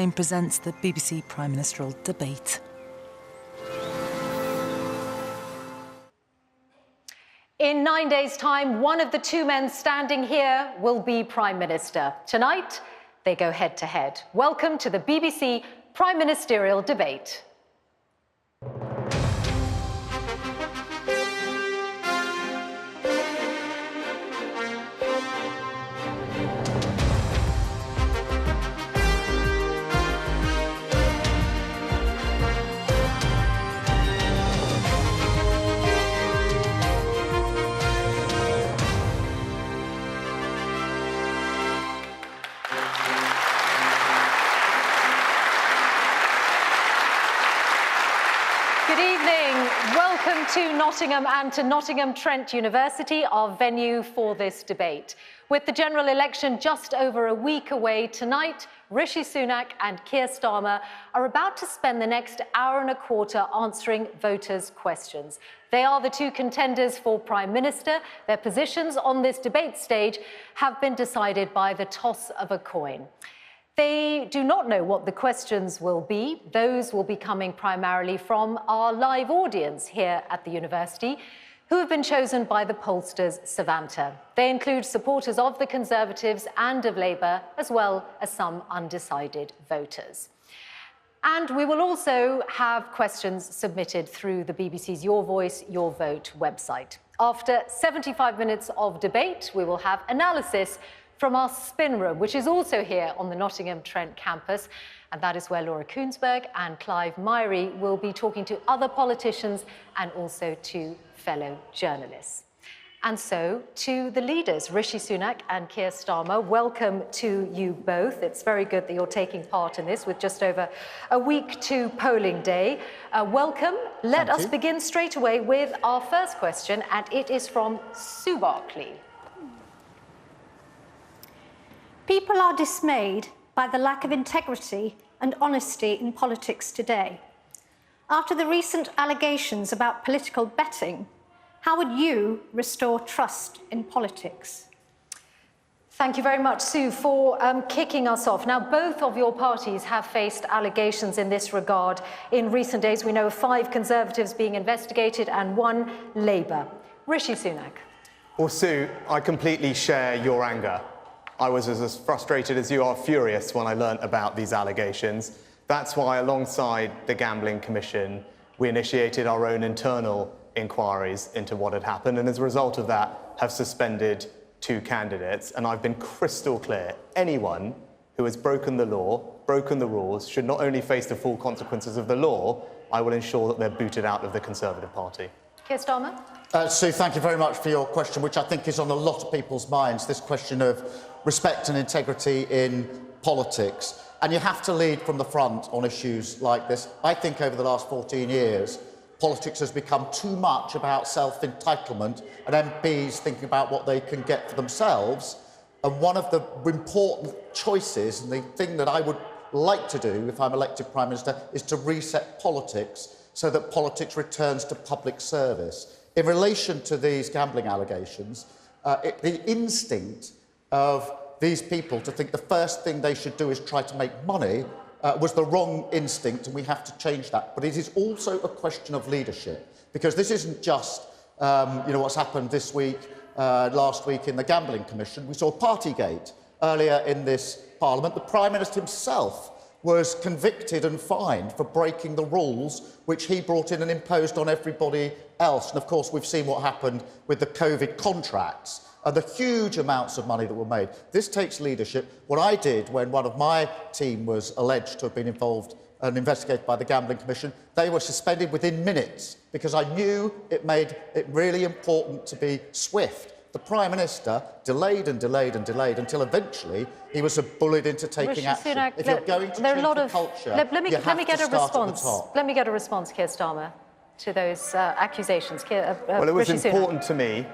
presents the BBC Prime Ministerial debate. In 9 days' time, one of the two men standing here will be Prime Minister. Tonight, they go head-to-head. Welcome to the BBC Prime Ministerial debate. Good evening. Welcome to Nottingham and to Nottingham Trent University, our venue for this debate. With the general election just over a week away, tonight, Rishi Sunak and Keir Starmer are about to spend the next hour and a quarter answering voters' questions. They are the two contenders for Prime Minister. Their positions on this debate stage have been decided by the toss of a coin. They do not know what the questions will be. Those will be coming primarily from our live audience here at the university, who have been chosen by the pollsters Savanta. They include supporters of the Conservatives and of Labour, as well as some undecided voters. And we will also have questions submitted through the BBC's Your Voice, Your Vote website. After 75 minutes of debate, we will have analysis from our spin room, which is also here on the Nottingham Trent campus. And that is where Laura Koonsberg and Clive Myrie will be talking to other politicians and also to fellow journalists. And so, to the leaders, Rishi Sunak and Keir Starmer, welcome to you both. It's very good that you're taking part in this with just over a week to polling day. Welcome. Let us begin straight away with our first question, and it is from Sue Barkley. People are dismayed by the lack of integrity and honesty in politics today. After the recent allegations about political betting, how would you restore trust in politics? Thank you very much, Sue, for kicking us off. Now, both of your parties have faced allegations in this regard in recent days. We know of 5 Conservatives being investigated and 1 Labour. Rishi Sunak. Well, Sue, I completely share your anger. I was as frustrated as you are furious when I learnt about these allegations. That's why, alongside the Gambling Commission, we initiated our own internal inquiries into what had happened, and as a result of that, have suspended 2 candidates. And I've been crystal clear, anyone who has broken the law, broken the rules, should not only face the full consequences of the law, I will ensure that they're booted out of the Conservative Party. Keir Starmer. Sue, thank you very much for your question, which I think is on a lot of people's minds, this question of respect and integrity in politics. And you have to lead from the front on issues like this. I think over the last 14 years, politics has become too much about self-entitlement and MPs thinking about what they can get for themselves. And one of the important choices, and the thing that I would like to do if I'm elected Prime Minister, is to reset politics so that politics returns to public service. In relation to these gambling allegations, the instinct of these people to think the first thing they should do is try to make money was the wrong instinct, and we have to change that. But it is also a question of leadership, because this isn't just what's happened this week, last week in the Gambling Commission. We saw Partygate earlier in this Parliament. The Prime Minister himself was convicted and fined for breaking the rules which he brought in and imposed on everybody else. And of course, we've seen what happened with the COVID contracts and the huge amounts of money that were made. This takes leadership. What I did when one of my team was alleged to have been involved and investigated by the Gambling Commission, they were suspended within minutes because I knew it made it really important to be swift. The Prime Minister delayed and delayed and delayed until eventually he was bullied into taking action. Sunak, if you're going to change the culture, let me get a response. Let me get a response, Keir Starmer, to those accusations. Well, it was Rishi important Sunak. to me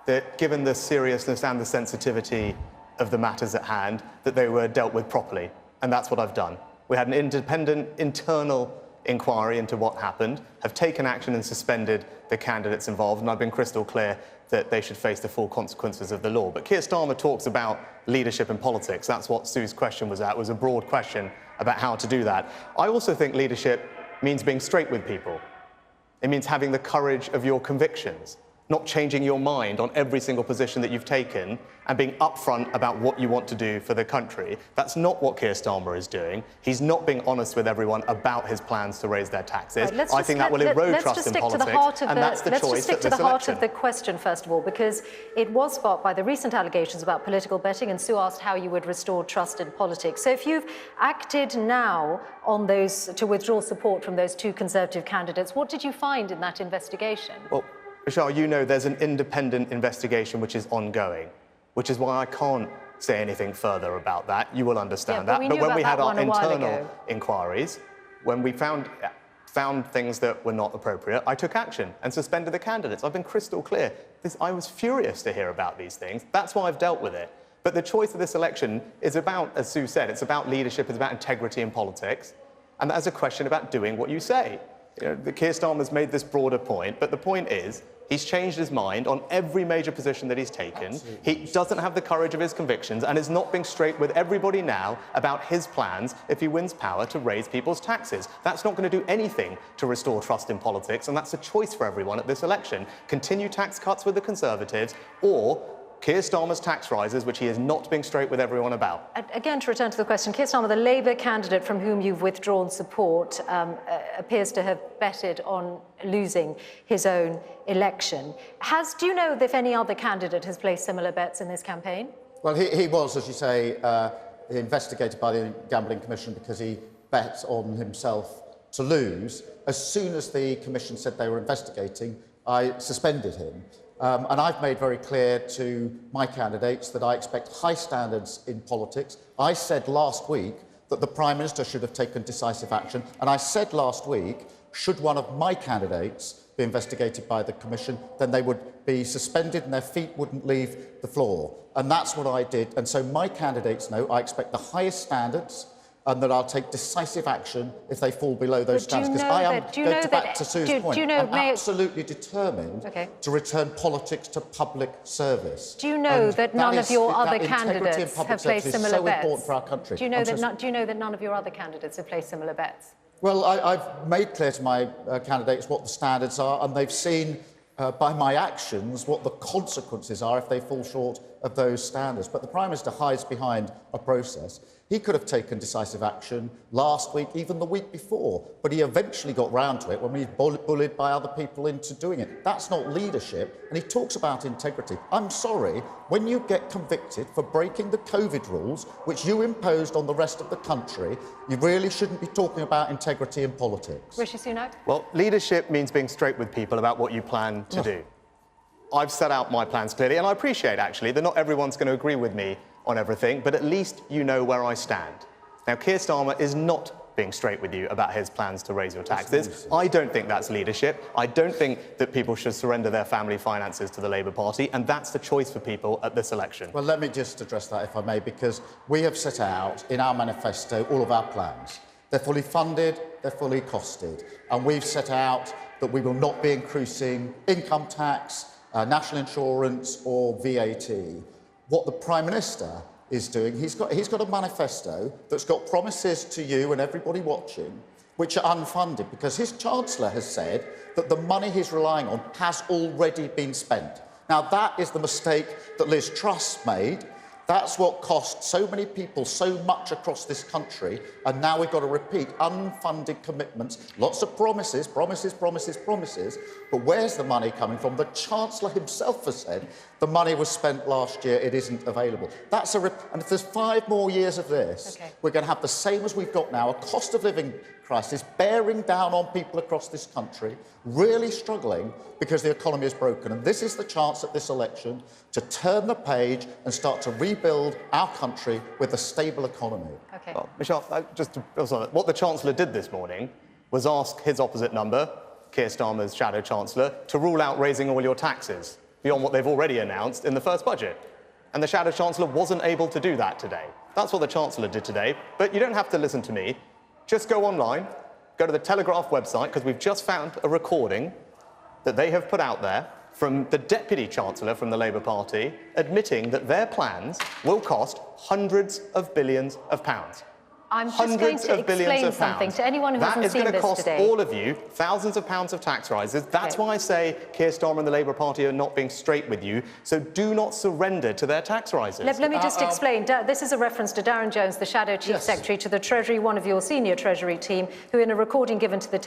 that, given the seriousness and the sensitivity of the matters at hand, that they were dealt with properly, and that's what I've done. We had an independent internal inquiry into what happened, have taken action and suspended the candidates involved, and I've been crystal clear that they should face the full consequences of the law. But Keir Starmer talks about leadership in politics. That's what Sue's question was at, was a broad question about how to do that. I also think leadership means being straight with people. It means having the courage of your convictions, not changing your mind on every single position that you've taken and being upfront about what you want to do for the country. That's not what Keir Starmer is doing. He's not being honest with everyone about his plans to raise their taxes. Right, I think that will erode trust in politics, and that's the choice at this election. Let's just stick to the heart of the question, first of all, because it was sparked by the recent allegations about political betting, and Sue asked how you would restore trust in politics. So if you've acted now on those to withdraw support from those two Conservative candidates, what did you find in that investigation? Well, Mishal, you know there's an independent investigation which is ongoing, which is why I can't say anything further about that. You will understand that. But when we had our internal inquiries, when we found things that were not appropriate, I took action and suspended the candidates. I've been crystal clear. I was furious to hear about these things. That's why I've dealt with it. But the choice of this election is about, as Sue said, it's about leadership, it's about integrity in politics, and that's a question about doing what you say. You know, the Keir Starmer's made this broader point, but the point is he's changed his mind on every major position that he's taken. Absolutely. He doesn't have the courage of his convictions and is not being straight with everybody now about his plans, if he wins power, to raise people's taxes. That's not going to do anything to restore trust in politics, and that's a choice for everyone at this election. Continue tax cuts with the Conservatives, or Keir Starmer's tax rises, which he is not being straight with everyone about. Again, to return to the question, Keir Starmer, the Labour candidate from whom you've withdrawn support, appears to have betted on losing his own election. Do you know if any other candidate has placed similar bets in this campaign? Well, he was, as you say, investigated by the Gambling Commission because he bet on himself to lose. As soon as the Commission said they were investigating, I suspended him. And I've made very clear to my candidates that I expect high standards in politics. I said last week that the Prime Minister should have taken decisive action. And I said last week, should one of my candidates be investigated by the Commission, then they would be suspended and their feet wouldn't leave the floor. And that's what I did. And so my candidates know I expect the highest standards and that I'll take decisive action if they fall below those standards. Because I am, back to Sue's point, I'm absolutely determined to return politics to public service. Do you know that none of your other candidates have placed similar bets? So important for our country. Do you know that none of your other candidates have placed similar bets? Well, I've made clear to my candidates what the standards are, and they've seen by my actions what the consequences are if they fall short of those standards. But the Prime Minister hides behind a process. He could have taken decisive action last week, even the week before, but he eventually got round to it when he was bullied by other people into doing it. That's not leadership, and he talks about integrity. I'm sorry, when you get convicted for breaking the COVID rules, which you imposed on the rest of the country, you really shouldn't be talking about integrity in politics. Rishi Sunak? Well, leadership means being straight with people about what you plan to do. I've set out my plans clearly, and I appreciate, actually, that not everyone's going to agree with me on everything, but at least you know where I stand. Now, Keir Starmer is not being straight with you about his plans to raise your taxes. I don't think that's leadership. I don't think that people should surrender their family finances to the Labour Party, and that's the choice for people at this election. Well, let me just address that, if I may, because we have set out in our manifesto all of our plans. They're fully funded, they're fully costed, and we've set out that we will not be increasing income tax, national insurance or VAT. What the Prime Minister is doing, he's got a manifesto that's got promises to you and everybody watching which are unfunded, because his Chancellor has said that the money he's relying on has already been spent. Now, that is the mistake that Liz Truss made. That's what cost so many people so much across this country, and now we've got to repeat unfunded commitments, lots of promises, promises, but where's the money coming from? The Chancellor himself has said the money was spent last year, it isn't available. And if there's 5 more years of this, we're going to have the same as we've got now, a cost of living crisis bearing down on people across this country, really struggling because the economy is broken. And this is the chance at this election to turn the page and start to rebuild our country with a stable economy. Well, Mishal, what the Chancellor did this morning was ask his opposite number, Keir Starmer's Shadow Chancellor, to rule out raising all your taxes beyond what they've already announced in the first budget. And the Shadow Chancellor wasn't able to do that today. That's what the Chancellor did today. But you don't have to listen to me. Just go online, go to the Telegraph website, because we've just found a recording that they have put out there from the Deputy Chancellor from the Labour Party admitting that their plans will cost hundreds of billions of pounds. I'm just going to explain something to anyone who hasn't seen this today. That is going to cost all of you thousands of pounds of tax rises. That's why I say Keir Starmer and the Labour Party are not being straight with you. So do not surrender to their tax rises. Let me just explain. This is a reference to Darren Jones, the Shadow Chief Secretary to the Treasury, one of your senior Treasury team, who in a recording given to the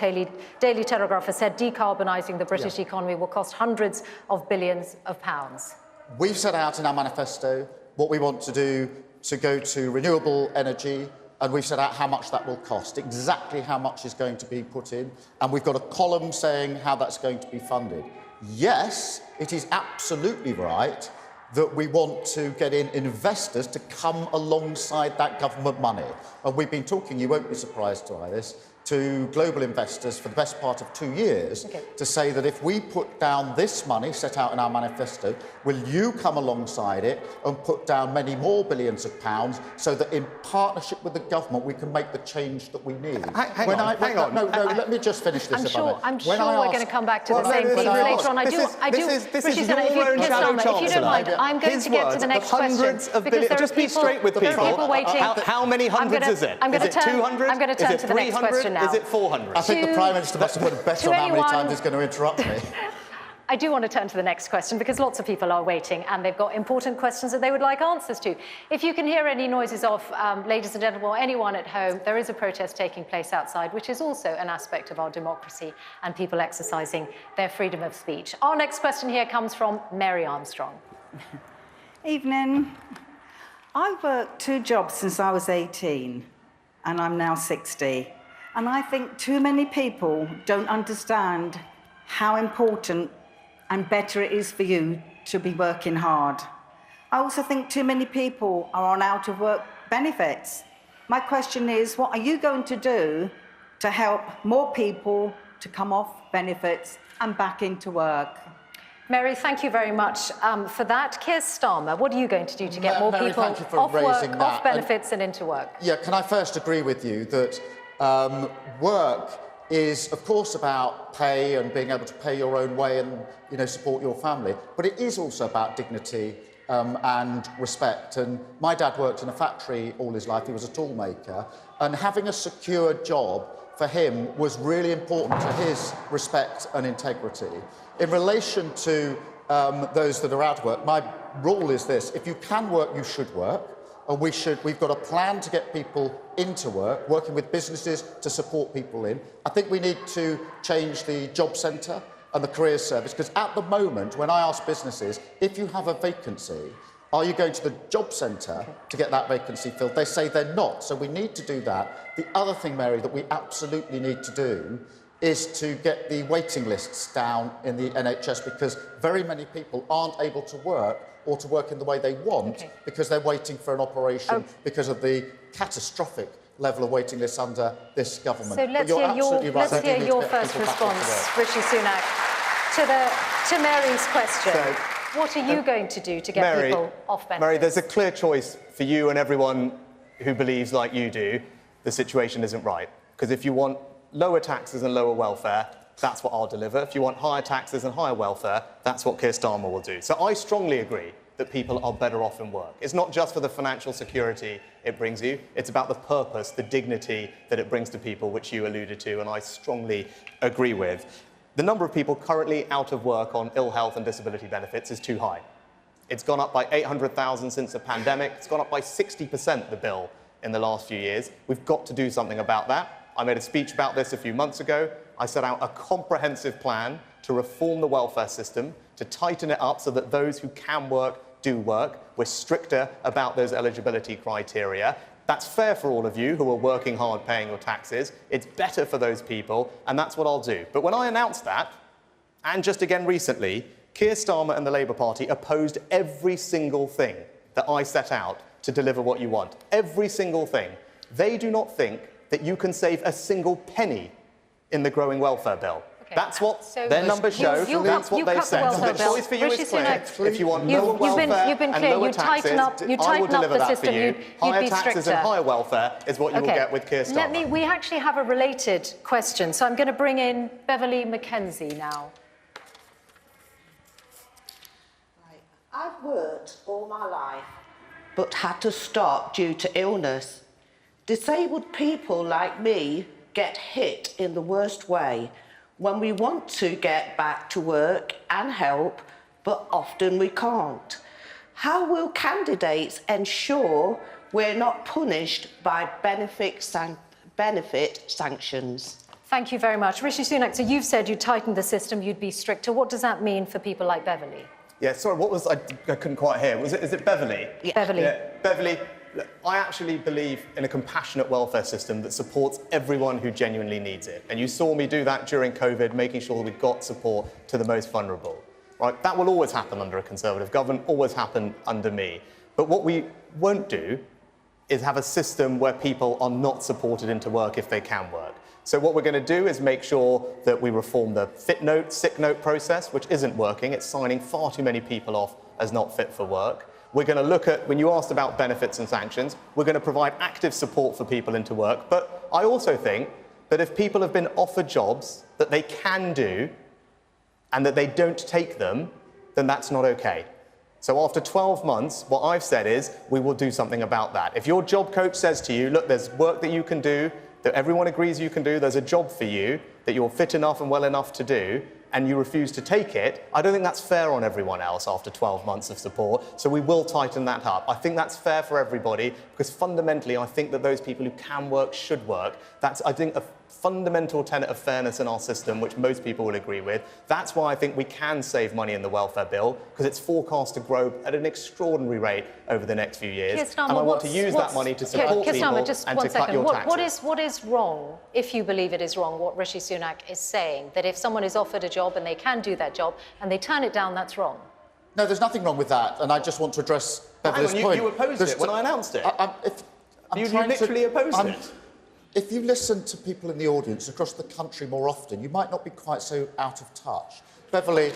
Daily Telegraph has said decarbonising the British economy will cost hundreds of billions of pounds. We've set out in our manifesto what we want to do to go to renewable energy, and we've set out how much that will cost, exactly how much is going to be put in, and we've got a column saying how that's going to be funded. Yes, it is absolutely right that we want to get in investors to come alongside that government money. And we've been talking, you won't be surprised by this, to global investors for the best part of 2 years to say that if we put down this money set out in our manifesto, will you come alongside it and put down many more billions of pounds so that in partnership with the government we can make the change that we need? Hang on. No, let me just finish this. I'm sure we're going to come back to the same thing later on. This is your own Shadow Chancellor. If you don't mind, I'm going to get to the next question. Just be straight with people. Waiting. How many hundreds is it? Is it 200? I'm going to turn to the next question now. Is it 400? I think the Prime Minister must have put a bet on how many times he's going to interrupt me. I do want to turn to the next question because lots of people are waiting and they've got important questions that they would like answers to. If you can hear any noises off, ladies and gentlemen, or anyone at home, there is a protest taking place outside, which is also an aspect of our democracy and people exercising their freedom of speech. Our next question here comes from Mary Armstrong. Evening. I've worked 2 jobs since I was 18 and I'm now 60. And I think too many people don't understand how important and better it is for you to be working hard. I also think too many people are on out-of-work benefits. My question is, what are you going to do to help more people to come off benefits and back into work? Mary, thank you very much for that. Keir Starmer, what are you going to do to get more Mary, people off work, off benefits and into work? Yeah, can I first agree with you that work is, of course, about pay and being able to pay your own way and, support your family. But it is also about dignity and respect. And my dad worked in a factory all his life. He was a tool maker. And having a secure job for him was really important to his respect and integrity. In relation to those that are out of work, my rule is this: if you can work, you should work. And we've got a plan to get people into work, working with businesses to support people in. I think we need to change the job centre and the careers service, because at the moment, when I ask businesses, if you have a vacancy, are you going to the job centre to get that vacancy filled? They say they're not, so we need to do that. The other thing, Mary, that we absolutely need to do is to get the waiting lists down in the NHS, because very many people aren't able to work or to work in the way they want because they're waiting for an operation because of the catastrophic level of waiting lists under this government. So let's hear your first response, Rishi Sunak, to Mary's question. What are you going to do to get people off benefits? Mary, there's a clear choice for you and everyone who believes like you do the situation isn't right. Because if you want lower taxes and lower welfare, that's what I'll deliver. If you want higher taxes and higher welfare, that's what Keir Starmer will do. So I strongly agree that people are better off in work. It's not just for the financial security it brings you, it's about the purpose, the dignity that it brings to people, which you alluded to, and I strongly agree with. The number of people currently out of work on ill health and disability benefits is too high. It's gone up by 800,000 since the pandemic. It's gone up by 60%, the bill, in the last few years. We've got to do something about that. I made a speech about this a few months ago. I set out a comprehensive plan to reform the welfare system, to tighten it up so that those who can work do work. We're stricter about those eligibility criteria. That's fair for all of you who are working hard paying your taxes. It's better for those people, and that's what I'll do. But when I announced that, and just again recently, Keir Starmer and the Labour Party opposed every single thing that I set out to deliver what you want. Every single thing. They do not think that you can save a single penny in the growing welfare bill. That's what their numbers show. That's what they've said. So the choice for you is clear. If you want lower welfare and lower taxes, I will deliver that for you. Higher taxes and higher welfare is what you will get with Keir Starmer. We actually have a related question, so I'm going to bring in Beverly Mackenzie now. I've worked all my life, but had to stop due to illness. Disabled people like me get hit in the worst way when we want to get back to work and help, but often we can't. How will candidates ensure we're not punished by benefit sanctions? Thank you very much. Rishi Sunak, so you've said you'd tighten the system, you'd be stricter. What does that mean for people like Beverly? Yeah, sorry, what was... I couldn't quite hear. Is it Beverly? Yeah. Beverly. Yeah, Beverly, look, I actually believe in a compassionate welfare system that supports everyone who genuinely needs it. And you saw me do that during COVID, making sure that we got support to the most vulnerable. Right? That will always happen under a Conservative government, always happen under me. But what we won't do is have a system where people are not supported into work if they can work. So what we're going to do is make sure that we reform the fit note, sick note process, which isn't working. It's signing far too many people off as not fit for work. We're going to look at, when you asked about benefits and sanctions, we're going to provide active support for people into work. But I also think that if people have been offered jobs that they can do and that they don't take them, then that's not okay. So after 12 months, what I've said is we will do something about that. If your job coach says to you, look, there's work that you can do, that everyone agrees you can do, there's a job for you that you're fit enough and well enough to do, and you refuse to take it, I don't think that's fair on everyone else after 12 months of support. So we will tighten that up. I think that's fair for everybody, because fundamentally I think that those people who can work should work. That's, I think, a fundamental tenet of fairness in our system, which most people will agree with. That's why I think we can save money in the welfare bill, because it's forecast to grow at an extraordinary rate over the next few years. Starmer, and I want to use that money to support people Starmer, just and one to cut second. your taxes. What is wrong, if you believe it is wrong, what Rishi Sunak is saying, that if someone is offered a job and they can do that job and they turn it down, that's wrong? No, there's nothing wrong with that, and I just want to address Beverly's point. You opposed it when I announced it. You literally opposed it. If you listen to people in the audience across the country more often, you might not be quite so out of touch. Beverly,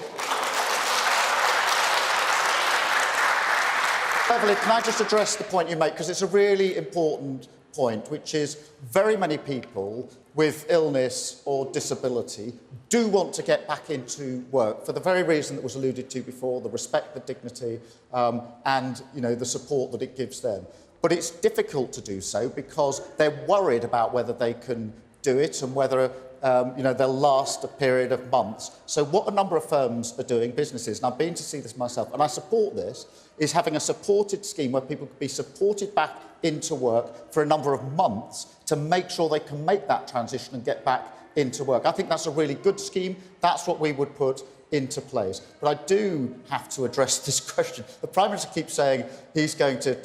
can I just address the point you make? Because it's a really important point, which is very many people with illness or disability do want to get back into work for the very reason that was alluded to before, the respect, the dignity, and the support that it gives them. But it's difficult to do so because they're worried about whether they can do it and whether they'll last a period of months. So what a number of firms are doing, businesses, and I've been to see this myself, and I support this, is having a supported scheme where people can be supported back into work for a number of months to make sure they can make that transition and get back into work. I think that's a really good scheme. That's what we would put into place. But I do have to address this question. The Prime Minister keeps saying he's going to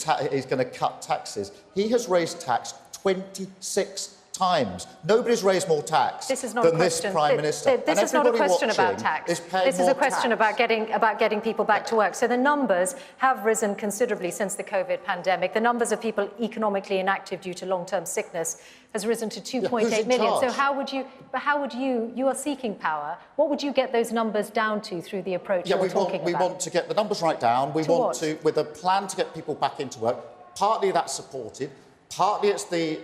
cut taxes. He has raised tax 26 times. Nobody's raised more tax than this Prime Minister. This is not a question about tax. This is a question about getting people back to work. So the numbers have risen considerably since the COVID pandemic. The numbers of people economically inactive due to long-term sickness has risen to 2.8 million. So how would you are seeking power, what would you get those numbers down to through the approach you're talking about? We want to get the numbers right down. We want to, with a plan to get people back into work, partly that's supported, partly it's the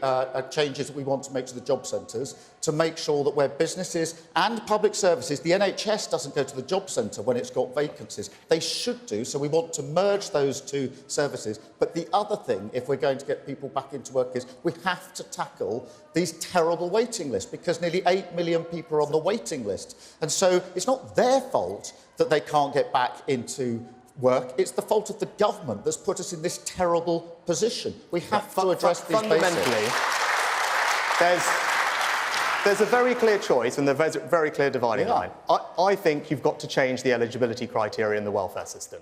changes that we want to make to the job centres to make sure that where businesses and public services, the NHS doesn't go to the job centre when it's got vacancies. They should do, so we want to merge those two services. But the other thing, if we're going to get people back into work, is we have to tackle these terrible waiting lists, because nearly 8 million people are on the waiting list. And so it's not their fault that they can't get back into work. It's the fault of the government that's put us in this terrible position. We have to address these fundamentally, there's a very clear choice and there's a very clear dividing line. I think you've got to change the eligibility criteria in the welfare system.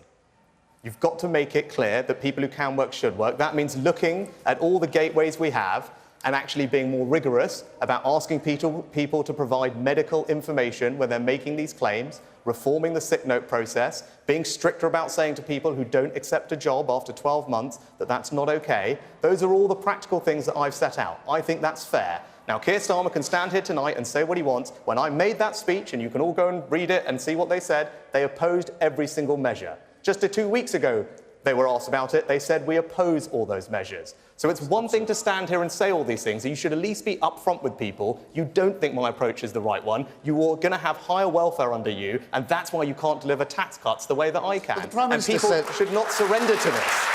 You've got to make it clear that people who can work should work. That means looking at all the gateways we have and actually being more rigorous about asking people to provide medical information when they're making these claims, reforming the sick note process, being stricter about saying to people who don't accept a job after 12 months that that's not okay. Those are all the practical things that I've set out. I think that's fair. Now, Keir Starmer can stand here tonight and say what he wants. When I made that speech, and you can all go and read it and see what they said, they opposed every single measure. Just 2 weeks ago, they were asked about it. They said, we oppose all those measures. So it's one thing to stand here and say all these things. You should at least be upfront with people. You don't think my approach is the right one. You are going to have higher welfare under you, and that's why you can't deliver tax cuts the way that I can. And people should not surrender to this.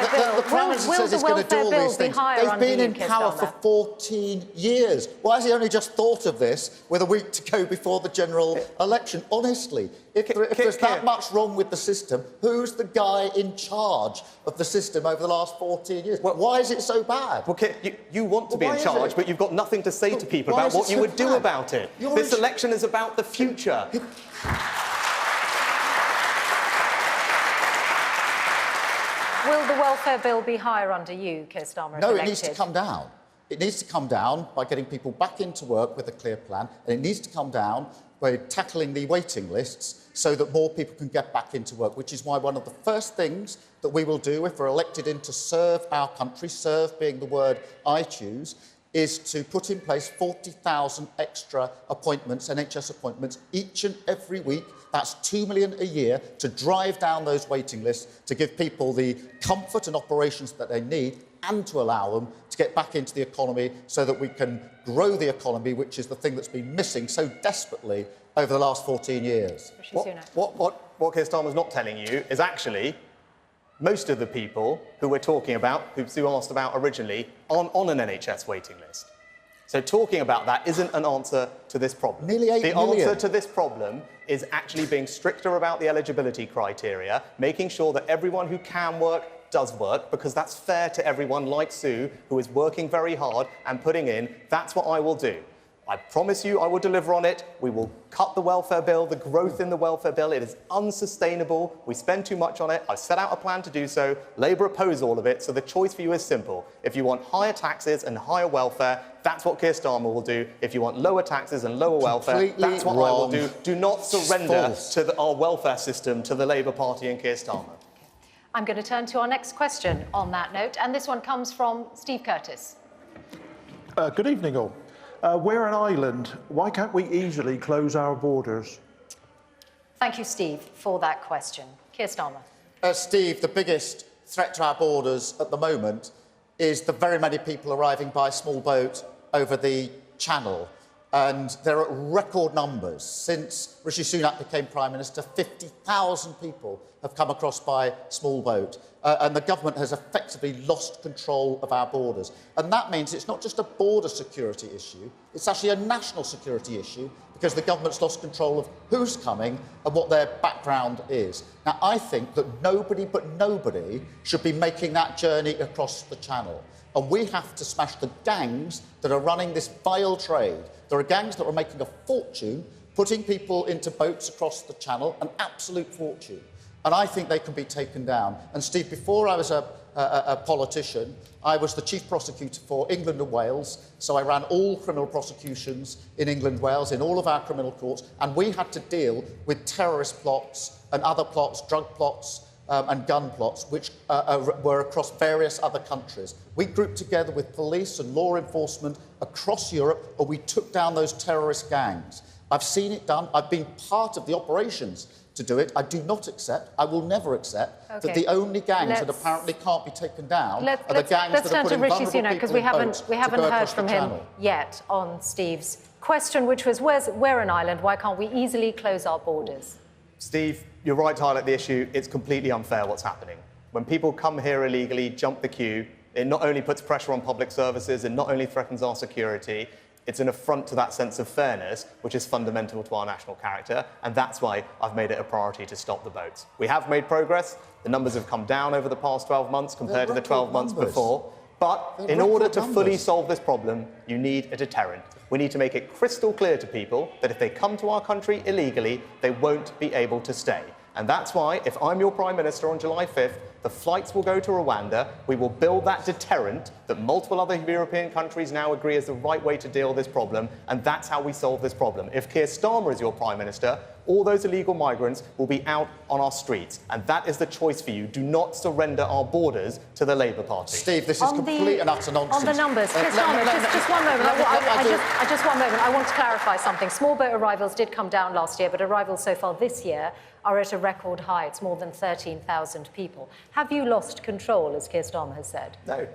welfare bill, The Prime Minister says he's going to do all these things. They've been in power for 14 years. Why has he only just thought of this with a week to go before the general election? Honestly, if there's that much wrong with the system, who's the guy in charge of the system over the last 14 years? Well, why is it so bad? Well, Keir, you want to be in charge, but you've got nothing to say to people about what you would do about it. This election is about the future. Will the welfare bill be higher under you, Keir Starmer? No, it needs to come down. It needs to come down by getting people back into work with a clear plan, and it needs to come down by tackling the waiting lists so that more people can get back into work, which is why one of the first things that we will do if we're elected in to serve our country, serve being the word I choose, is to put in place 40,000 extra appointments, NHS appointments, each and every week. That's 2 million a year to drive down those waiting lists, to give people the comfort and operations that they need, and to allow them to get back into the economy so that we can grow the economy, which is the thing that's been missing so desperately over the last 14 years. Rishi Sunak. What Keir Starmer's not telling you is actually most of the people who we're talking about, who Sue asked about originally, aren't on an NHS waiting list. So talking about that isn't an answer to this problem. Nearly 8 million. The answer to this problem is actually being stricter about the eligibility criteria, making sure that everyone who can work does work, because that's fair to everyone like Sue, who is working very hard and putting in. That's what I will do. I promise you I will deliver on it. We will cut the welfare bill, the growth in the welfare bill. It is unsustainable. We spend too much on it. I've set out a plan to do so. Labour oppose all of it. So the choice for you is simple. If you want higher taxes and higher welfare, that's what Keir Starmer will do. If you want lower taxes and lower welfare, that's what I will do. Do not surrender to our welfare system to the Labour Party and Keir Starmer. I'm going to turn to our next question on that note, and this one comes from Steve Curtis. Good evening, all. We're an island. Why can't we easily close our borders? Thank you, Steve, for that question. Keir Starmer. Steve, the biggest threat to our borders at the moment is the very many people arriving by small boat over the Channel. And they're at record numbers. Since Rishi Sunak became Prime Minister, 50,000 people have come across by small boat. And the government has effectively lost control of our borders. And that means it's not just a border security issue, it's actually a national security issue, because the government's lost control of who's coming and what their background is. Now, I think that nobody but nobody should be making that journey across the Channel. And we have to smash the gangs that are running this vile trade. There are gangs that are making a fortune, putting people into boats across the Channel, an absolute fortune. And I think they can be taken down. And Steve, before I was a politician, I was the chief prosecutor for England and Wales. So I ran all criminal prosecutions in England and Wales, in all of our criminal courts. And we had to deal with terrorist plots and other plots, drug plots, and gun plots, which were across various other countries. We grouped together with police and law enforcement across Europe, and we took down those terrorist gangs. I've seen it done. I've been part of the operations to do it. I do not accept, I will never accept, that the only gangs that apparently can't be taken down are the gangs that are putting vulnerable people in boats to go across the Channel. Let's turn to Rishi Sunak, because we haven't heard from him yet on Steve's question, which was, we're an island, why can't we easily close our borders? Steve, you're right to highlight the issue. It's completely unfair what's happening. When people come here illegally, jump the queue, it not only puts pressure on public services, it not only threatens our security, it's an affront to that sense of fairness, which is fundamental to our national character, and that's why I've made it a priority to stop the boats. We have made progress. The numbers have come down over the past 12 months compared to the 12 months before. But in order to fully solve this problem, you need a deterrent. We need to make it crystal clear to people that if they come to our country illegally, they won't be able to stay. And that's why, if I'm your Prime Minister on July 5th, the flights will go to Rwanda. We will build that deterrent that multiple other European countries now agree is the right way to deal with this problem, and that's how we solve this problem. If Keir Starmer is your Prime Minister, all those illegal migrants will be out on our streets, and that is the choice for you. Do not surrender our borders to the Labour Party. Steve, this is complete and utter nonsense. On the numbers, Keir Starmer, just one moment. Just one moment. I want to clarify something. Small boat arrivals did come down last year, but arrivals so far this year are at a record high. It's more than 13,000 people. Have you lost control, as Keir Starmer has said? No.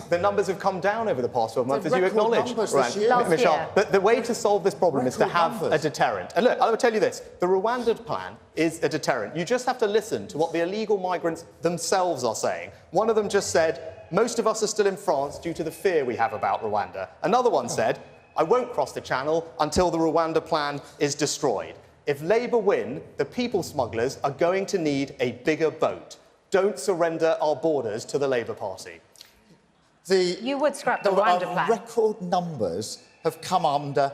The numbers have come down over the past 12 months, as you record acknowledge, numbers this year. Last Michelle. year. But the way to solve this problem is to Record have numbers. a deterrent. And look, I will tell you this. The Rwanda plan is a deterrent. You just have to listen to what the illegal migrants themselves are saying. One of them just said, most of us are still in France due to the fear we have about Rwanda. Another one said, I won't cross the channel until the Rwanda plan is destroyed. If Labour win, the people smugglers are going to need a bigger boat. Don't surrender our borders to the Labour Party. You would scrap the Rwanda plan. Record numbers have come under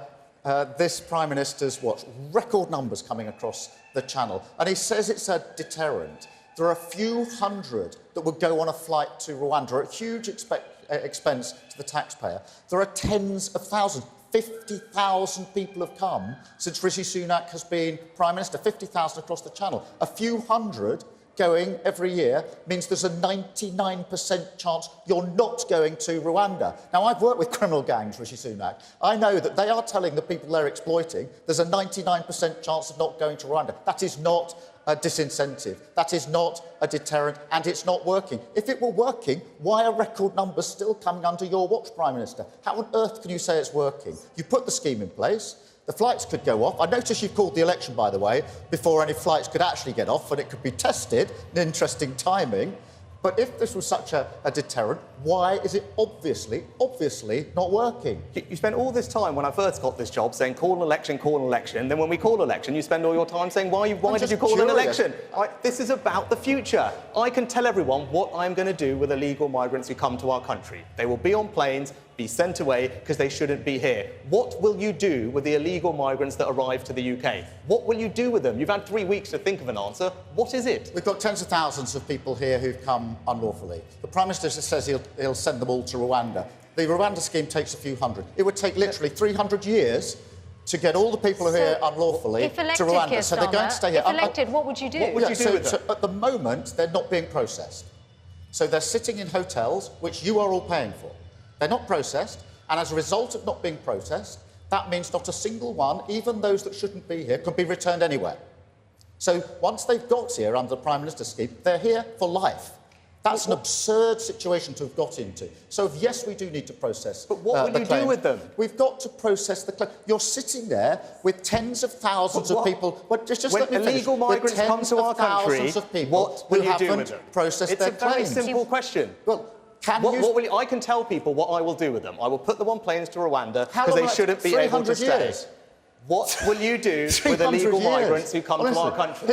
this Prime Minister's watch. Record numbers coming across the channel. And he says it's a deterrent. There are a few hundred that would go on a flight to Rwanda at huge expense to the taxpayer. There are tens of thousands. 50,000 people have come since Rishi Sunak has been Prime Minister. 50,000 across the channel. A few hundred going every year means there's a 99% chance you're not going to Rwanda. Now, I've worked with criminal gangs, Rishi Sunak. I know that they are telling the people they're exploiting there's a 99% chance of not going to Rwanda. That is not a disincentive. That is not a deterrent, and it's not working. If it were working, why are record numbers still coming under your watch, Prime Minister? How on earth can you say it's working? You put the scheme in place. The flights could go off. I notice you called the election, by the way, before any flights could actually get off, and it could be tested. An interesting timing. But if this was such a deterrent, why is it obviously not working? You spent all this time when I first got this job saying call an election, call an election. Then when we call election, you spend all your time saying why did you call an election? This is about the future. I can tell everyone what I'm going to do with illegal migrants who come to our country. They will be on planes, be sent away because they shouldn't be here. What will you do with the illegal migrants that arrive to the UK? What will you do with them? You've had 3 weeks to think of an answer. What is it? We've got tens of thousands of people here who've come unlawfully. The Prime Minister says he'll send them all to Rwanda. The Rwanda scheme takes a few hundred. It would take literally 300 years to get all the people who are here unlawfully to Rwanda. Keir So they're going to stay here. If elected, what would you do? What would you do with them? So at the moment, they're not being processed. So they're sitting in hotels, which you are all paying for. They're not processed, and as a result of not being processed, that means not a single one, even those that shouldn't be here, can be returned anywhere. So once they've got here under the Prime Minister's scheme, they're here for life. That's an absurd situation to have got into. So, yes, we do need to process But what will you do with them? We've got to process the claim. You're sitting there with tens of thousands of people. Well, just when let me finish. illegal migrants with come tens to of our country, thousands of people what will who you do with haven't them? processed It's their a very claims. simple question. Well, I can tell people what I will do with them. I will put them on planes to Rwanda because they shouldn't be able to stay. 300 years. What will you do with illegal migrants who come to our country?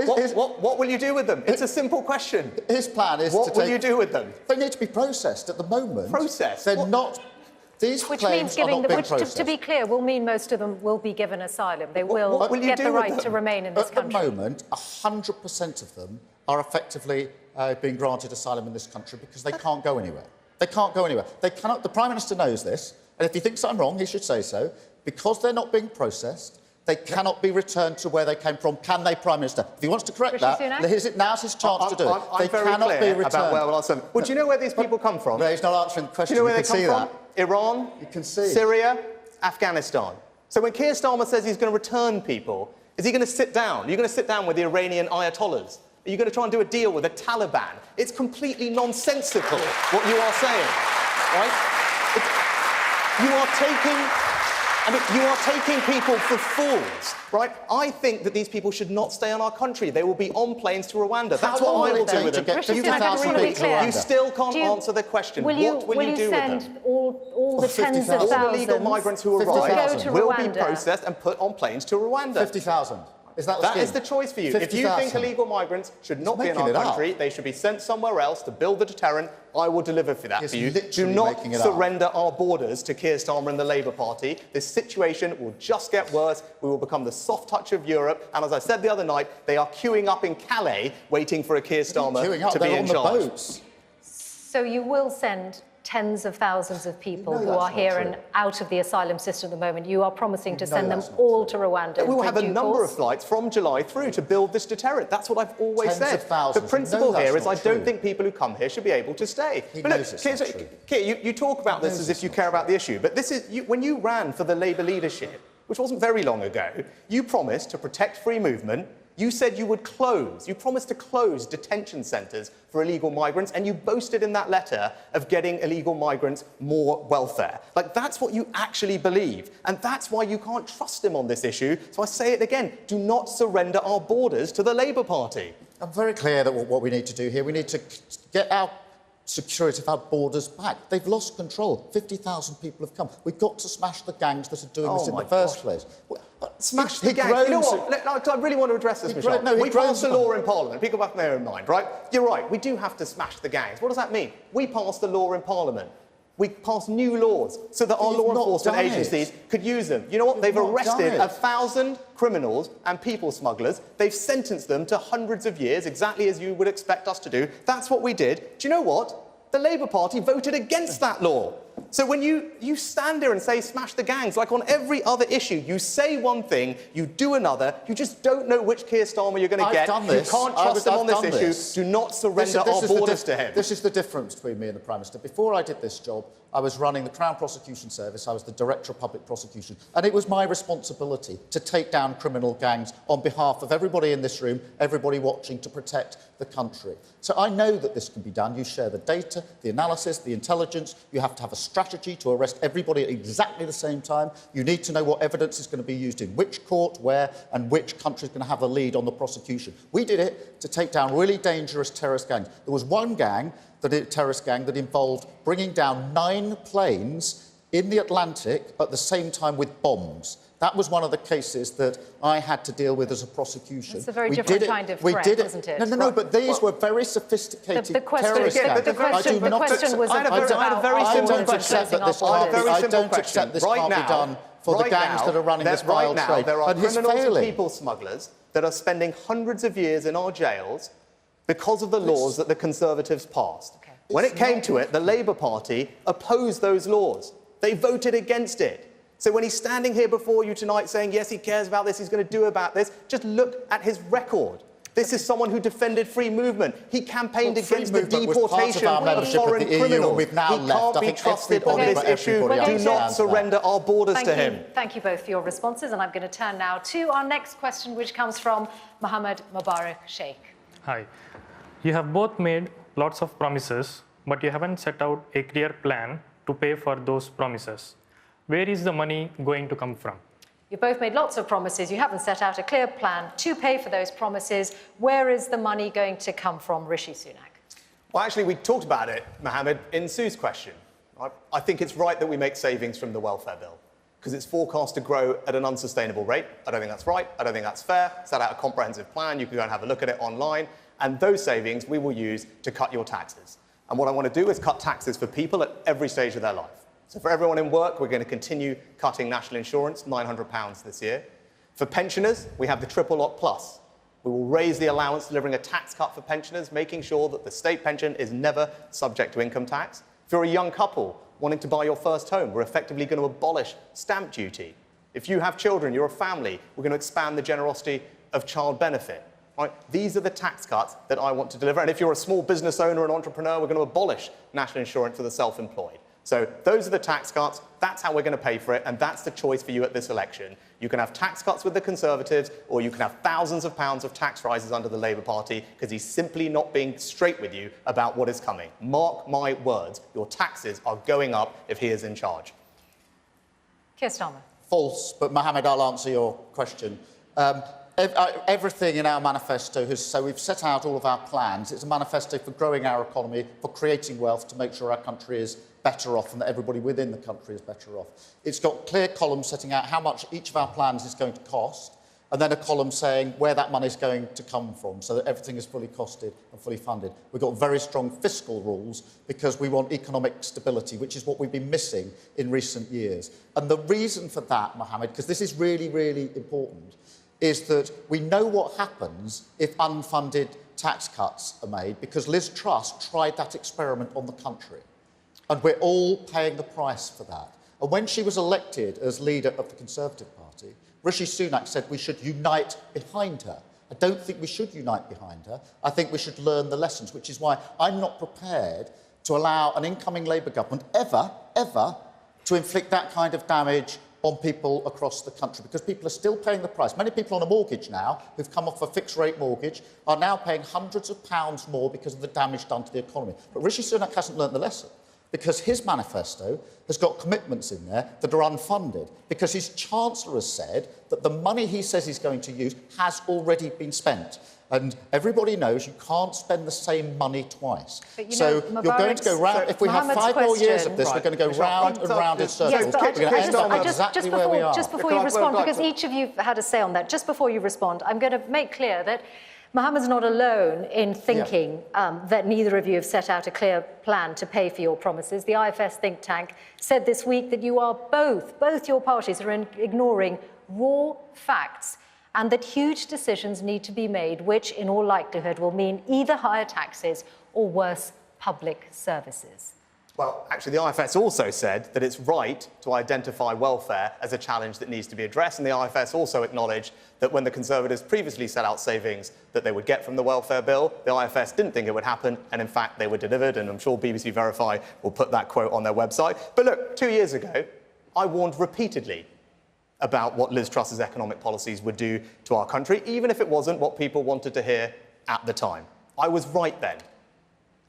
What will you do with them? It's a simple question. His plan is What will you do with them? They need to be processed at the moment. Processed? They're not. These Which claims means giving are not them, being processed. to be clear, will mean most of them will be given asylum. They will, what will you get do the with right them? to remain in this country. At the moment, 100% of them are effectively being granted asylum in this country because they can't go anywhere. They can't go anywhere. They cannot. The Prime Minister knows this, and if he thinks I'm wrong, he should say so. Because they're not being processed, they cannot be returned to where they came from. Can they, Prime Minister? If he wants to correct Rishi that, Sunak? now's his chance to do it. I'm They very cannot clear be returned. about where we'll ask them. Well, do you know where these people come from? No, he's not answering the Do question. you know where You they can come see from? that. Iran, You can see. Syria, Afghanistan. So when Keir Starmer says he's going to return people, is he going to sit down? Are you going to sit down with the Iranian ayatollahs? Are you going to try and do a deal with the Taliban? It's completely nonsensical what you are saying, right? You are taking people for fools, right? I think that these people should not stay in our country. They will be on planes to Rwanda. That's what I will do with them. Rishi Sunak, really clear. You still can't answer the question. Will you, What will you do with them? send all the tens of All the thousands illegal migrants who to arrive go to will Rwanda? be processed and put on planes to Rwanda. 50,000. Is that the That scheme? is the choice for you. If you 50,000. think illegal migrants should not be in making our it up. country, they should be sent somewhere else to build the deterrent, I will deliver for that He's for you. Do literally not making it up. surrender our borders to Keir Starmer and the Labour Party. This situation will just get worse. We will become the soft touch of Europe. And as I said the other night, they are queuing up in Calais waiting for a Keir Starmer to be They're in on the charge. boats. So you will send tens of thousands of people No, who that's are not here true. and out of the asylum system at the moment. You are promising to No, send them that's not all true. to Rwanda. We will in have a due number course. of flights from July through to build this deterrent. That's what I've always Tens said. of thousands. The principle No, that's here is I not don't true. think people who come here should be able to stay. He But knows it's not true. Keir, you talk about this as if you care about the issue, but this is when you ran for the Labour leadership, which wasn't very long ago, you promised to protect free movement. You said you would close. You promised to close detention centres for illegal migrants, and you boasted in that letter of getting illegal migrants more welfare. Like, that's what you actually believe. And that's why you can't trust him on this issue. So I say it again, do not surrender our borders to the Labour Party. I'm very clear that what we need to do here, we need to get our security of our borders back. They've lost control. 50,000 people have come. We've got to smash the gangs that are doing this in the first place. Smash the gangs. You know what? I really want to address this, Mishal. We passed a law in Parliament. People have their own mind, right? You're right. We do have to smash the gangs. What does that mean? We passed a law in Parliament. We passed new laws so that our law enforcement agencies could use them. You know what? They've arrested 1,000 criminals and people smugglers. They've sentenced them to hundreds of years, exactly as you would expect us to do. That's what we did. Do you know what? The Labour Party voted against that law. So when you stand there and say smash the gangs, like on every other issue, you say one thing, you do another, you just don't know which Keir Starmer you're going to get. You can't trust him on this issue. Do not surrender our borders to him. This is the difference between me and the Prime Minister. Before I did this job, I was running the Crown Prosecution Service. I was the Director of Public Prosecution. And it was my responsibility to take down criminal gangs on behalf of everybody in this room, everybody watching, to protect the country. So I know that this can be done. You share the data, the analysis, the intelligence. You have to have a strategy to arrest everybody at exactly the same time. You need to know what evidence is going to be used in which court, where, and which country is going to have the lead on the prosecution. We did it to take down really dangerous terrorist gangs. There was one terrorist gang that involved bringing down 9 planes in the Atlantic at the same time with bombs. That was one of the cases that I had to deal with as a prosecution. It's a very different kind of threat, isn't it? No, but these were very sophisticated terrorist gangs. The question was I had a very simple question. I don't accept this can't be done for the gangs that are running this vile trade. There are criminals and people smugglers that are spending hundreds of years in our jails because of the laws that the Conservatives passed. Okay. When it came to it, the Labour Party opposed those laws. They voted against it. So when he's standing here before you tonight saying, yes, he cares about this, he's going to do about this, just look at his record. This is someone who defended free movement. He campaigned against the deportation of foreign criminals. He can't be trusted on this issue. Do not surrender our borders to him. Thank you both for your responses. And I'm going to turn now to our next question, which comes from Mohammed Mubarak Sheikh. Hi. You have both made lots of promises, but you haven't set out a clear plan to pay for those promises. Where is the money going to come from? You've both made lots of promises. You haven't set out a clear plan to pay for those promises. Where is the money going to come from, Rishi Sunak? Well, actually, we talked about it, Mohammed, in Sue's question. I think it's right that we make savings from the welfare bill because it's forecast to grow at an unsustainable rate. I don't think that's right. I don't think that's fair. Set out a comprehensive plan. You can go and have a look at it online. And those savings we will use to cut your taxes. And what I want to do is cut taxes for people at every stage of their life. So for everyone in work, we're going to continue cutting national insurance, £900 this year. For pensioners, we have the Triple Lock Plus. We will raise the allowance, delivering a tax cut for pensioners, making sure that the state pension is never subject to income tax. If you're a young couple wanting to buy your first home, we're effectively going to abolish stamp duty. If you have children, you're a family, we're going to expand the generosity of child benefit. Right? These are the tax cuts that I want to deliver. And if you're a small business owner and entrepreneur, we're going to abolish national insurance for the self-employed. So those are the tax cuts. That's how we're going to pay for it. And that's the choice for you at this election. You can have tax cuts with the Conservatives, or you can have thousands of pounds of tax rises under the Labour Party, because he's simply not being straight with you about what is coming. Mark my words, your taxes are going up if he is in charge. Keir Starmer. False, but Mohammed, I'll answer your question. Everything in our manifesto so we've set out all of our plans. It's a manifesto for growing our economy, for creating wealth, to make sure our country is better off and that everybody within the country is better off. It's got clear columns setting out how much each of our plans is going to cost, and then a column saying where that money is going to come from, so that everything is fully costed and fully funded. We've got very strong fiscal rules because we want economic stability, which is what we've been missing in recent years. And the reason for that, Mohammed, because this is really, really important, is that we know what happens if unfunded tax cuts are made, because Liz Truss tried that experiment on the country. And we're all paying the price for that. And when she was elected as leader of the Conservative Party, Rishi Sunak said we should unite behind her. I don't think we should unite behind her. I think we should learn the lessons, which is why I'm not prepared to allow an incoming Labour government ever to inflict that kind of damage on people across the country, because people are still paying the price. Many people on a mortgage now, who've come off a fixed-rate mortgage, are now paying hundreds of pounds more because of the damage done to the economy. But Rishi Sunak hasn't learnt the lesson, because his manifesto has got commitments in there that are unfunded, because his Chancellor has said that the money he says he's going to use has already been spent. And everybody knows you can't spend the same money twice. So you're going to go round. If we have 5 more years of this, we're going to go round and round in circles. Yes, but we're going to end up exactly where we are. Just before you respond, because each of you had a say on that, just before you respond, I'm going to make clear that Mohammed's not alone in thinking that neither of you have set out a clear plan to pay for your promises. The IFS think tank said this week that you are both your parties are ignoring raw facts, and that huge decisions need to be made, which in all likelihood will mean either higher taxes or worse public services. Well, actually, the IFS also said that it's right to identify welfare as a challenge that needs to be addressed, and the IFS also acknowledged that when the Conservatives previously set out savings that they would get from the welfare bill, the IFS didn't think it would happen, and in fact they were delivered, and I'm sure BBC Verify will put that quote on their website. But look, 2 years ago, I warned repeatedly about what Liz Truss's economic policies would do to our country, even if it wasn't what people wanted to hear at the time. I was right then.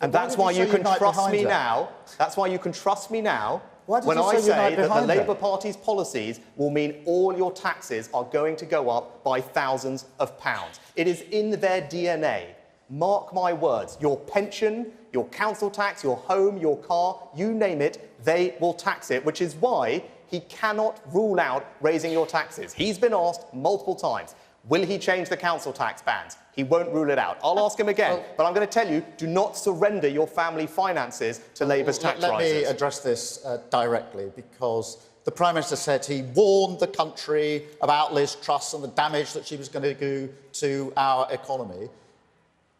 And that's why you can trust me now. That's why you can trust me now when I say that the Labour Party's policies will mean all your taxes are going to go up by thousands of pounds. It is in their DNA. Mark my words. Your pension, your council tax, your home, your car, you name it, they will tax it, which is why he cannot rule out raising your taxes. He's been asked multiple times, will he change the council tax bands? He won't rule it out. I'll ask him again, but I'm going to tell you, do not surrender your family finances to Labour's tax rises. Let me address this directly, because the Prime Minister said he warned the country about Liz Truss and the damage that she was going to do to our economy.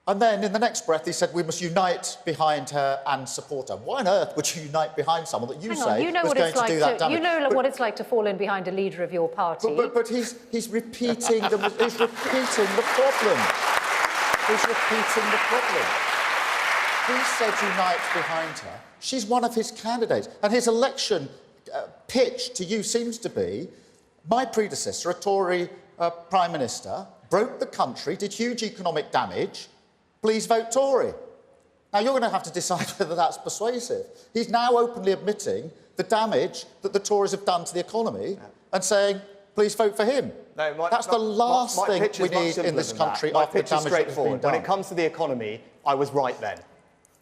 And then, in the next breath, he said we must unite behind her and support her. Why on earth would you unite behind someone that you say was going to do that damage? You know what it's like to fall in behind a leader of your party. But he's repeating the problem. He's repeating the problem. He said unite behind her. She's one of his candidates. And his election pitch to you seems to be, my predecessor, a Tory Prime Minister, broke the country, did huge economic damage, please vote Tory. Now, you're going to have to decide whether that's persuasive. He's now openly admitting the damage that the Tories have done to the economy and saying, please vote for him. No, that's the last thing we need in this country after the damage that has been done. When it comes to the economy, I was right then.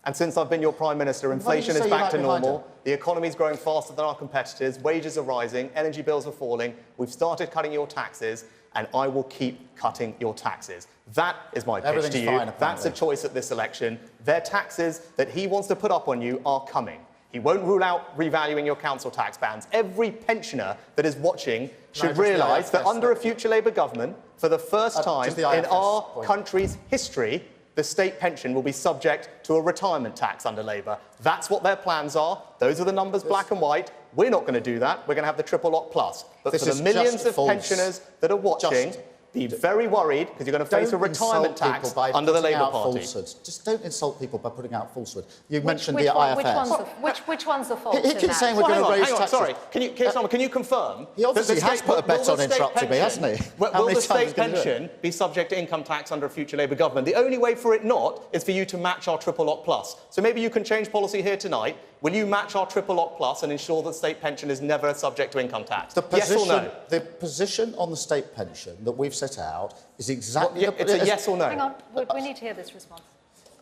And since I've been your Prime Minister, inflation is back to normal, the economy is growing faster than our competitors, wages are rising, energy bills are falling, we've started cutting your taxes, and I will keep cutting your taxes. That is my pitch to you. That's a choice at this election. Their taxes that he wants to put up on you are coming. He won't rule out revaluing your council tax bands. Every pensioner that is watching should realise that under a future Labour government, for the first time in our country's history, the state pension will be subject to a retirement tax under Labour. That's what their plans are. Those are the numbers, black and white. We're not going to do that. We're going to have the triple lock plus. But for the millions of pensioners that are watching, be very worried, because you're going to face a retirement tax under the Labour Party. Just don't insult people by putting out falsehood. You mentioned the IFS. Which one's the fault? He keeps saying we're going to raise taxes. Sorry, can you confirm? He obviously has put a bet on interrupting me, hasn't he? Will the state pension be subject to income tax under a future Labour government? The only way for it not is for you to match our triple lock plus. So maybe you can change policy here tonight. Will you match our triple lock plus and ensure that state pension is never subject to income tax? Yes or no? The position on the state pension that we've set out is exactly... It's a yes or no. Hang on, we need to hear this response.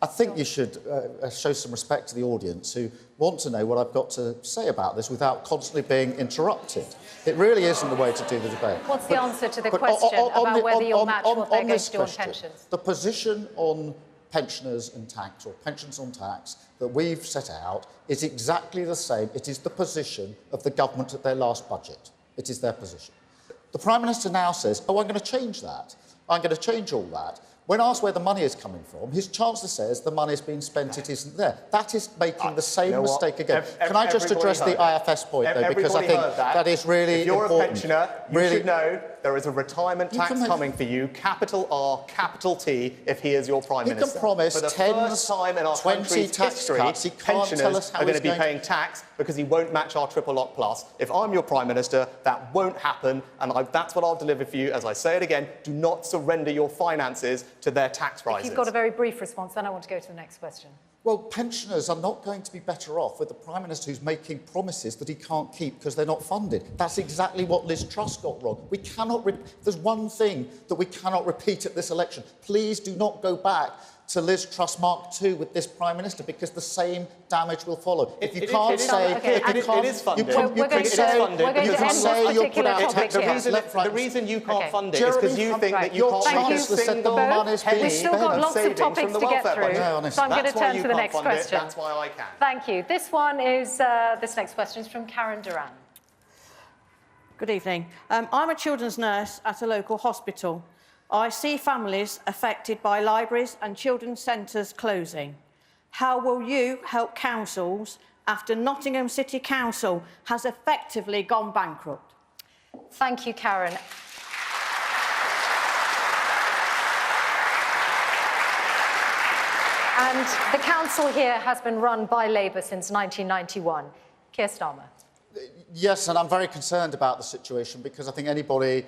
I think you should show some respect to the audience who want to know what I've got to say about this without constantly being interrupted. It really isn't the way to do the debate. What's the answer to the question about whether you'll match what they're going to do on pensions? The position on pensioners and tax, or pensions on tax, that we've set out is exactly the same. It is the position of the government at their last budget. It is their position. The Prime Minister now says, oh, I'm going to change that. I'm going to change all that. When asked where the money is coming from, his Chancellor says the money is being spent, it isn't there. That is making the same mistake again. Can I just address the IFS point, though, because I think that is really important. If you're a pensioner, you should know there is a retirement tax coming for you, capital R, capital T, if he is your Prime Minister. He can promise for the first time in our 20 country's tax history, cuts. He can't tell us how are going he's to be paying tax because he won't match our triple lock plus. If I'm your Prime Minister, that won't happen, and that's what I'll deliver for you. As I say it again, do not surrender your finances to their tax rises. If you've got a very brief response, then I want to go to the next question. Well, pensioners are not going to be better off with the Prime Minister who's making promises that he can't keep because they're not funded. That's exactly what Liz Truss got wrong. We cannot... There's one thing that we cannot repeat at this election. Please do not go back to Liz Truss Mark II with this Prime Minister, because the same damage will follow. If you can't say... It is funded. We're going to end this particular topic here. The reason you can't fund it is because you think that you can't Thank fund you a single penny. We've still got lots of topics to get through, so I'm going to turn to the next question. That's why I can. Thank you. This next question is from Karen Duran. Good evening. I'm a children's nurse at a local hospital. I see families affected by libraries and children's centres closing. How will you help councils after Nottingham City Council has effectively gone bankrupt? Thank you, Karen. And the council here has been run by Labour since 1991. Keir Starmer. Yes, and I'm very concerned about the situation, because I think anybody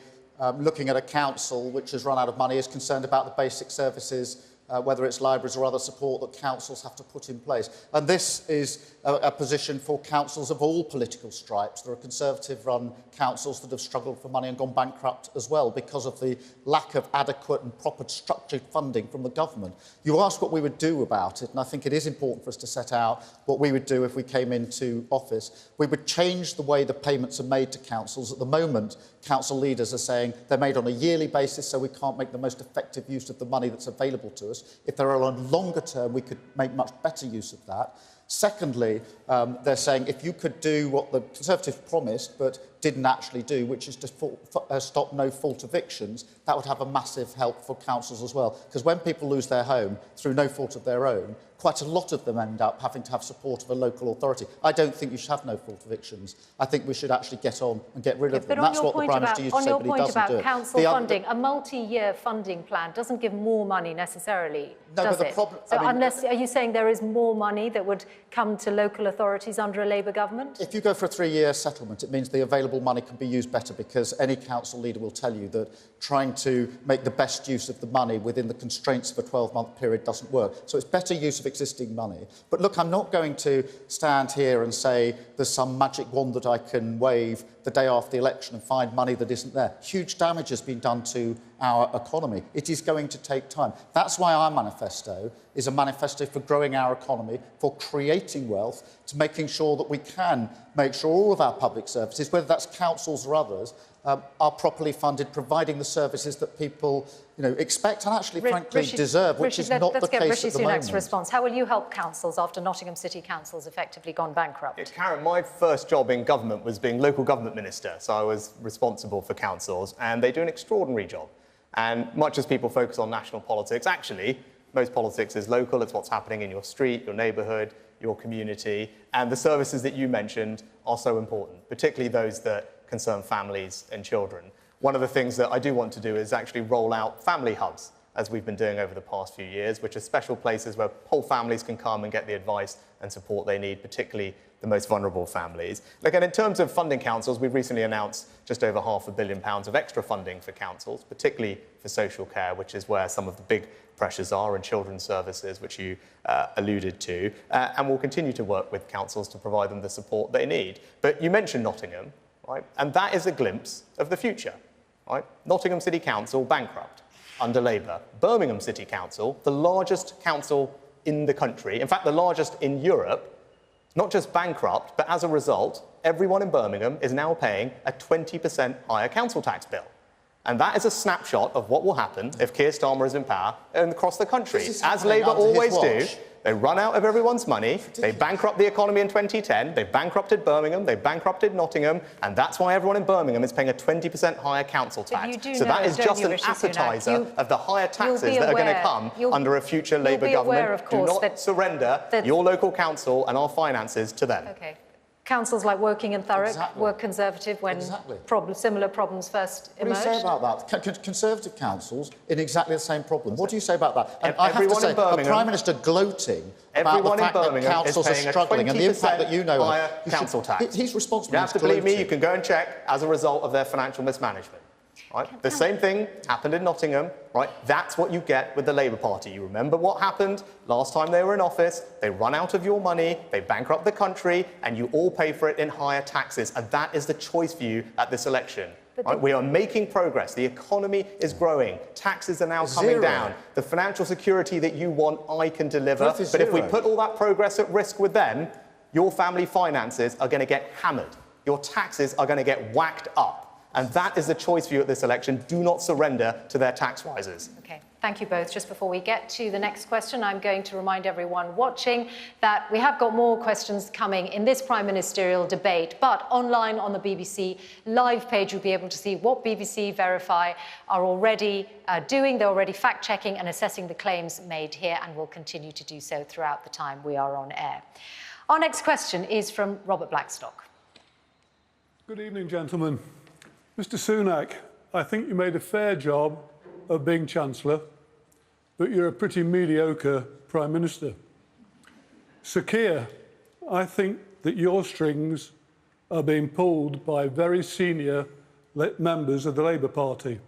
looking at a council which has run out of money is concerned about the basic services, whether it's libraries or other support that councils have to put in place. And this is a position for councils of all political stripes. There are Conservative-run councils that have struggled for money and gone bankrupt as well because of the lack of adequate and proper structured funding from the government. You asked what we would do about it, and I think it is important for us to set out what we would do if we came into office. We would change the way the payments are made to councils. At the moment, council leaders are saying they're made on a yearly basis, so we can't make the most effective use of the money that's available to us. If they're on a longer term, we could make much better use of that. Secondly, they're saying if you could do what the Conservatives promised but didn't actually do, which is to stop no-fault evictions, that would have a massive help for councils as well. Because when people lose their home through no fault of their own, quite a lot of them end up having to have support of a local authority. I don't think you should have no-fault evictions. I think we should actually get on and get rid of them. That's what the Prime Minister used to say, but he doesn't do it. On your point about council funding, a multi-year funding plan doesn't give more money necessarily, does it? So unless, are you saying there is more money that would come to local authorities under a Labour government? If you go for a 3-year settlement, it means the available money can be used better, because any council leader will tell you that trying to make the best use of the money within the constraints of a 12-month period doesn't work. So it's better use of existing money. But look, I'm not going to stand here and say there's some magic wand that I can wave the day after the election and find money that isn't there. Huge damage has been done to our economy. It is going to take time. That's why our manifesto is a manifesto for growing our economy, for creating wealth, to making sure that we can make sure all of our public services, whether that's councils or others, are properly funded, providing the services that people expect and actually, frankly, deserve, which is not the case at the moment. Let's get Rishi Sunak's response. How will you help councils after Nottingham City Council's effectively gone bankrupt? Karen, my first job in government was being local government minister, so I was responsible for councils, and they do an extraordinary job. And much as people focus on national politics, actually, most politics is local. It's what's happening in your street, your neighbourhood, your community, and the services that you mentioned are so important, particularly those that concern families and children. One of the things that I do want to do is actually roll out family hubs, as we've been doing over the past few years, which are special places where whole families can come and get the advice and support they need, particularly the most vulnerable families. And in terms of funding councils, we've recently announced just over £500 million of extra funding for councils, particularly for social care, which is where some of the big pressures are, in children's services, which you alluded to. And we'll continue to work with councils to provide them the support they need. But you mentioned Nottingham, right? And that is a glimpse of the future, right? Nottingham City Council, bankrupt under Labour. Birmingham City Council, the largest council in the country, in fact, the largest in Europe, not just bankrupt, but as a result, everyone in Birmingham is now paying a 20% higher council tax bill. And that is a snapshot of what will happen if Keir Starmer is in power and across the country. As Labour always do, They run out of everyone's money, they bankrupt the economy in 2010, they bankrupted Birmingham, they bankrupted Nottingham, and that's why everyone in Birmingham is paying a 20% higher council tax. So that is just an appetizer of the higher taxes that are going to come under a future Labour government. Do not surrender your local council and our finances to them. Okay. Councils like Woking and Thurrock were Conservative when similar problems first emerged. What do you say about that? Conservative councils in exactly the same problem. What do you say about that? And I have to say, a Prime Minister gloating about the fact that councils are struggling and the impact that you know higher council tax. He's responsible. You have to believe me, you can go and check as a result of their financial mismanagement. Right? The same thing happened in Nottingham, right? That's what you get with the Labour Party. You remember what happened last time they were in office. They run out of your money, they bankrupt the country, and you all pay for it in higher taxes. And that is the choice for you at this election. Right? We are making progress. The economy is growing. Taxes are now coming down. The financial security that you want, I can deliver. But if we put all that progress at risk with them, your family finances are going to get hammered. Your taxes are going to get whacked up. And that is the choice for you at this election. Do not surrender to their tax rises. Okay, thank you both. Just before we get to the next question, I'm going to remind everyone watching that we have got more questions coming in this Prime Ministerial debate, but online on the BBC live page, you'll be able to see what BBC Verify are already doing. They're already fact-checking and assessing the claims made here and will continue to do so throughout the time we are on air. Our next question is from Robert Blackstock. Good evening, gentlemen. Mr Sunak, I think you made a fair job of being Chancellor, but you're a pretty mediocre Prime Minister. Sir Keir, I think that your strings are being pulled by very senior members of the Labour Party.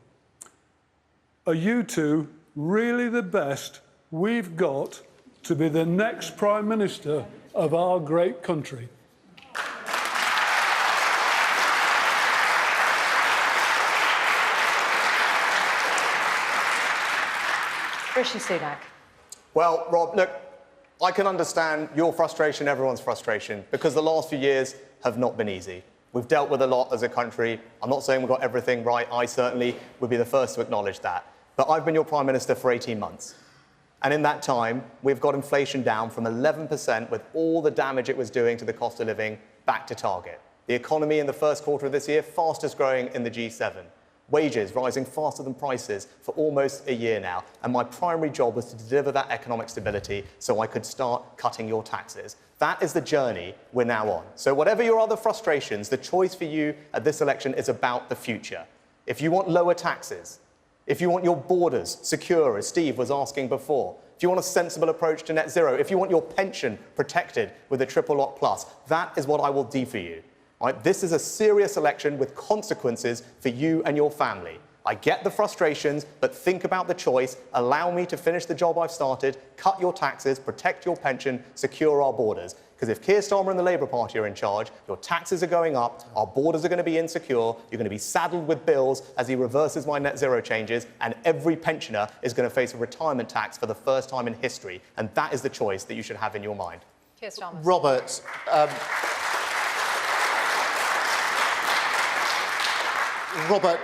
Are you two really the best we've got to be the next Prime Minister of our great country? Rishi Sunak. Well, Rob, look, I can understand your frustration, everyone's frustration, because the last few years have not been easy. We've dealt with a lot as a country. I'm not saying we've got everything right. I certainly would be the first to acknowledge that. But I've been your Prime Minister for 18 months. And in that time, we've got inflation down from 11% with all the damage it was doing to the cost of living back to target. The economy in the first quarter of this year, fastest growing in the G7. Wages rising faster than prices for almost a year now. And my primary job was to deliver that economic stability so I could start cutting your taxes. That is the journey we're now on. So whatever your other frustrations, the choice for you at this election is about the future. If you want lower taxes, if you want your borders secure, as Steve was asking before, if you want a sensible approach to net zero, if you want your pension protected with a triple lock plus, that is what I will do for you. Right? This is a serious election with consequences for you and your family. I get the frustrations, but think about the choice. Allow me to finish the job I've started, cut your taxes, protect your pension, secure our borders. Because if Keir Starmer and the Labour Party are in charge, your taxes are going up, our borders are going to be insecure, you're going to be saddled with bills as he reverses my net zero changes, and every pensioner is going to face a retirement tax for the first time in history. And that is the choice that you should have in your mind. Keir Starmer. Robert,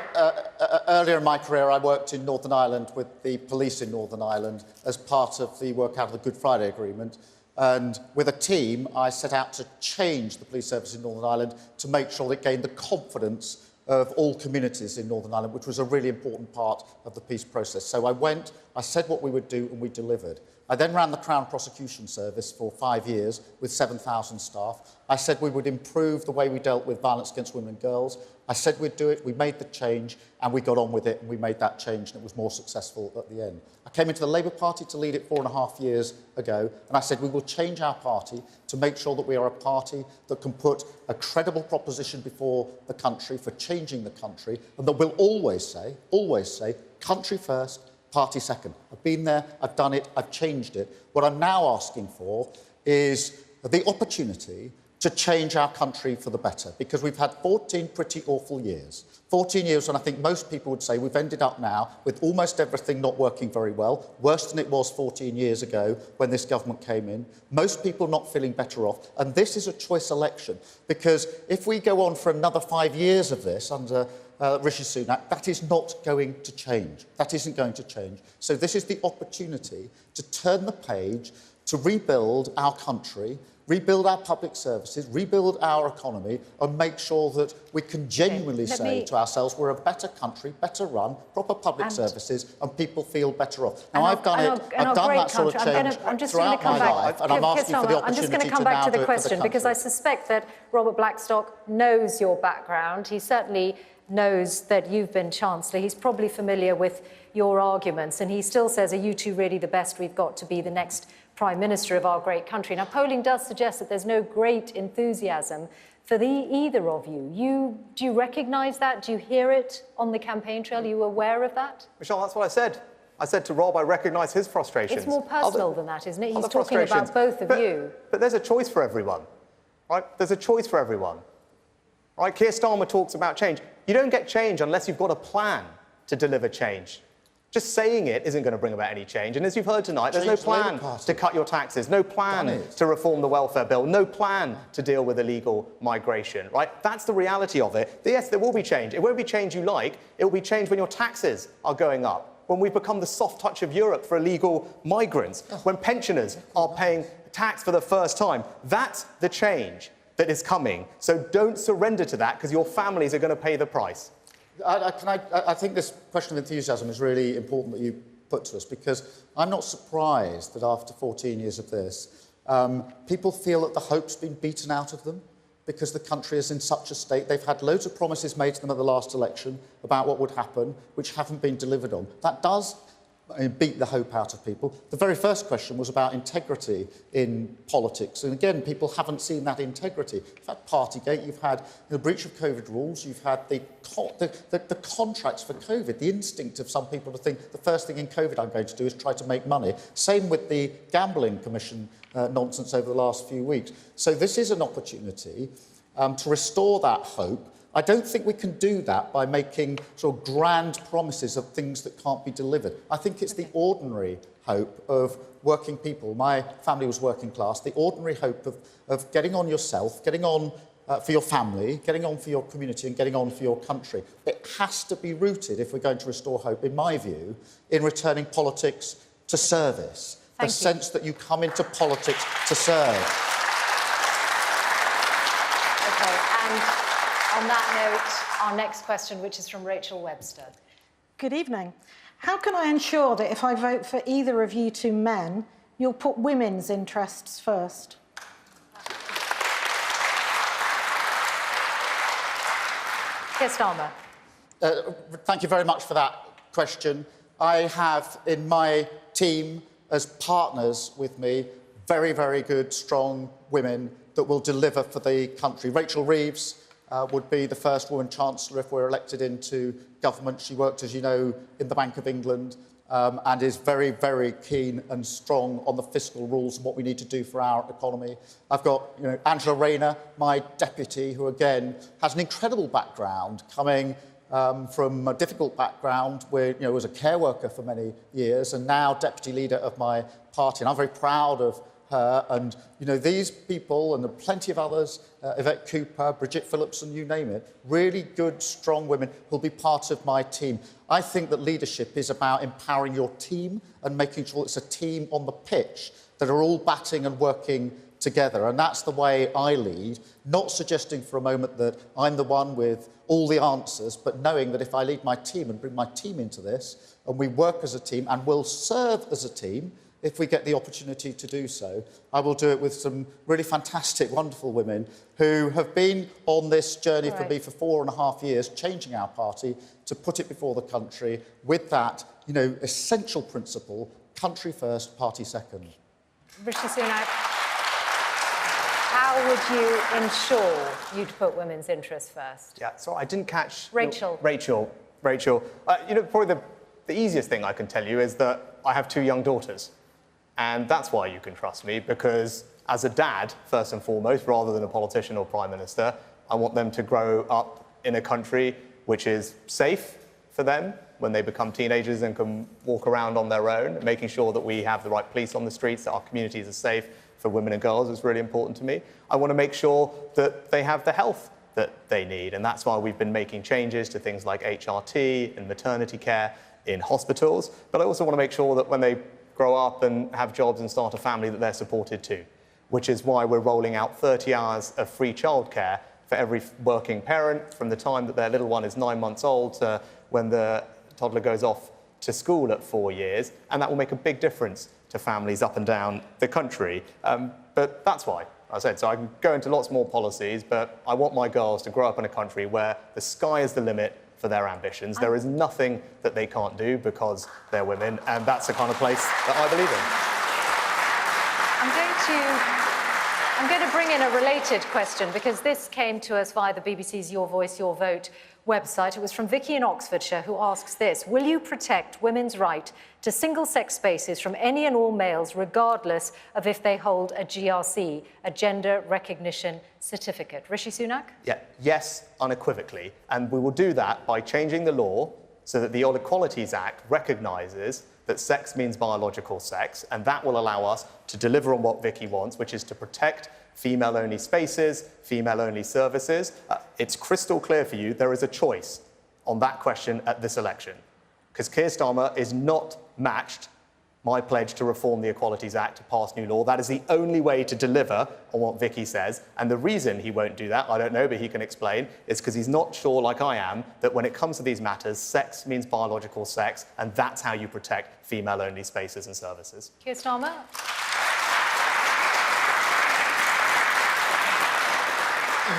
earlier in my career, I worked in Northern Ireland with the police in Northern Ireland as part of the work out of the Good Friday Agreement. And with a team, I set out to change the police service in Northern Ireland to make sure it gained the confidence of all communities in Northern Ireland, which was a really important part of the peace process. So I went, I said what we would do, and we delivered. I then ran the Crown Prosecution Service for 5 years with 7,000 staff. I said we would improve the way we dealt with violence against women and girls. I said we'd do it, we made the change, and we got on with it, and we made that change, and it was more successful at the end. I came into the Labour Party to lead it 4.5 years ago, and I said we will change our party to make sure that we are a party that can put a credible proposition before the country for changing the country, and that will always say, country first, party second. I've been there, I've done it, I've changed it. What I'm now asking for is the opportunity to change our country for the better, because we've had 14 pretty awful years. 14 years when I think most people would say we've ended up now with almost everything not working very well, worse than it was 14 years ago when this government came in. Most people not feeling better off. And this is a choice election, because if we go on for another 5 years of this under Rishi Sunak, that is not going to change. That isn't going to change. So this is the opportunity to turn the page, to rebuild our country, rebuild our public services, rebuild our economy, and make sure that we can genuinely say to ourselves we're a better country, better run, proper public services, and people feel better off. Now, I've done that sort of change throughout my life, and I'm asking for the opportunity to now do it for the country. I'm just going to come back to the question, because I suspect that Robert Blackstock knows your background. He certainly knows that you've been Chancellor. He's probably familiar with your arguments, and he still says, are you two really the best we've got to be the next Prime Minister of our great country? Now, polling does suggest that there's no great enthusiasm for either of you. Do you recognise that? Do you hear it on the campaign trail? Are you aware of that? Mishal, that's what I said. I said to Rob, I recognise his frustrations. It's more personal than that, isn't it? He's talking about both of you. But there's a choice for everyone, right? There's a choice for everyone, right? Keir Starmer talks about change. You don't get change unless you've got a plan to deliver change. Just saying it isn't going to bring about any change. And as you've heard tonight, there's no plan to cut your taxes, no plan to reform the welfare bill, no plan to deal with illegal migration, right? That's the reality of it. Yes, there will be change. It won't be change you like. It will be change when your taxes are going up, when we've become the soft touch of Europe for illegal migrants, when pensioners are paying tax for the first time. That's the change that is coming. So don't surrender to that, because your families are going to pay the price. I think this question of enthusiasm is really important that you put to us, because I'm not surprised that after 14 years of this, people feel that the hope's been beaten out of them, because the country is in such a state. They've had loads of promises made to them at the last election about what would happen, which haven't been delivered on. That does beat the hope out of people. The very first question was about integrity in politics. And again, people haven't seen that integrity. You've had Partygate, you've had the breach of COVID rules, you've had the contracts for COVID, the instinct of some people to think the first thing in COVID I'm going to do is try to make money. Same with the Gambling Commission nonsense over the last few weeks. So this is an opportunity to restore that hope. I don't think we can do that by making sort of grand promises of things that can't be delivered. I think it's the ordinary hope of working people. My family was working class. The ordinary hope of getting on yourself, getting on for your family, getting on for your community, and getting on for your country. It has to be rooted, if we're going to restore hope, in my view, in returning politics to service. The sense that you come into politics to serve. OK, and on that note, our next question, which is from Rachel Webster. Good evening. How can I ensure that if I vote for either of you two men, you'll put women's interests first? Keir Starmer. Thank you very much for that question. I have in my team, as partners with me, very, very good, strong women that will deliver for the country. Rachel Reeves would be the first woman Chancellor if we're elected into government. She worked, as you know, in the Bank of England and is very, very keen and strong on the fiscal rules and what we need to do for our economy. I've got Angela Rayner, my deputy, who, again, has an incredible background coming from a difficult background where, was a care worker for many years and now deputy leader of my party. And I'm very proud of her. And, these people, and there are plenty of others, Yvette Cooper, Bridget Phillipson, you name it, really good, strong women who'll be part of my team. I think that leadership is about empowering your team and making sure it's a team on the pitch that are all batting and working together. And that's the way I lead, not suggesting for a moment that I'm the one with all the answers, but knowing that if I lead my team and bring my team into this, and we work as a team and will serve as a team, if we get the opportunity to do so, I will do it with some really fantastic, wonderful women who have been on this journey for me for 4.5 years, changing our party to put it before the country with that, essential principle, country first, party second. Rishi Sunak, how would you ensure you'd put women's interests first? Yeah, so I didn't catch... Rachel. Rachel. Probably the easiest thing I can tell you is that I have 2 young daughters. And that's why you can trust me, because as a dad, first and foremost, rather than a politician or prime minister, I want them to grow up in a country which is safe for them when they become teenagers and can walk around on their own, making sure that we have the right police on the streets, that our communities are safe for women and girls is really important to me. I want to make sure that they have the health that they need, and that's why we've been making changes to things like HRT and maternity care in hospitals. But I also want to make sure that when they grow up and have jobs and start a family that they're supported too, which is why we're rolling out 30 hours of free childcare for every working parent from the time that their little one is 9 months old to when the toddler goes off to school at 4 years, and that will make a big difference to families up and down the country. But that's why, I said, so I can go into lots more policies, but I want my girls to grow up in a country where the sky is the limit for their ambitions. There is nothing that they can't do because they're women, and that's the kind of place that I believe in. I'm going to bring in a related question, because this came to us via the BBC's Your Voice, Your Vote website. It was from Vicky in Oxfordshire, who asks this: will you protect women's right to single-sex spaces from any and all males, regardless of if they hold a GRC, a gender recognition certificate? Rishi Sunak? Yeah, yes, unequivocally. And we will do that by changing the law so that the Equalities Act recognises that sex means biological sex, and that will allow us to deliver on what Vicky wants, which is to protect female-only spaces, female-only services. It's crystal clear for you there is a choice on that question at this election, because Keir Starmer is not matched my pledge to reform the Equalities Act to pass new law. That is the only way to deliver on what Vicky says. And the reason he won't do that, I don't know, but he can explain, is because he's not sure, like I am, that when it comes to these matters, sex means biological sex, and that's how you protect female-only spaces and services. Keir Starmer?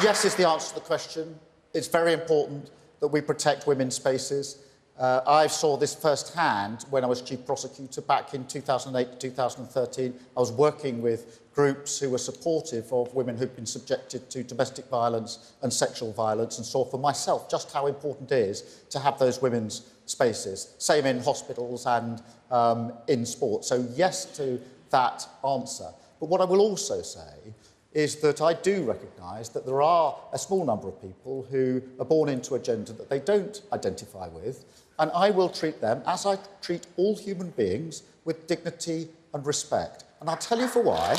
Yes is the answer to the question. It's very important that we protect women's spaces. I saw this firsthand when I was Chief Prosecutor back in 2008 to 2013. I was working with groups who were supportive of women who'd been subjected to domestic violence and sexual violence, and saw for myself just how important it is to have those women's spaces. Same in hospitals and in sport. So yes to that answer. But what I will also say is that I do recognise that there are a small number of people who are born into a gender that they don't identify with, and I will treat them, as I treat all human beings, with dignity and respect. And I'll tell you for why.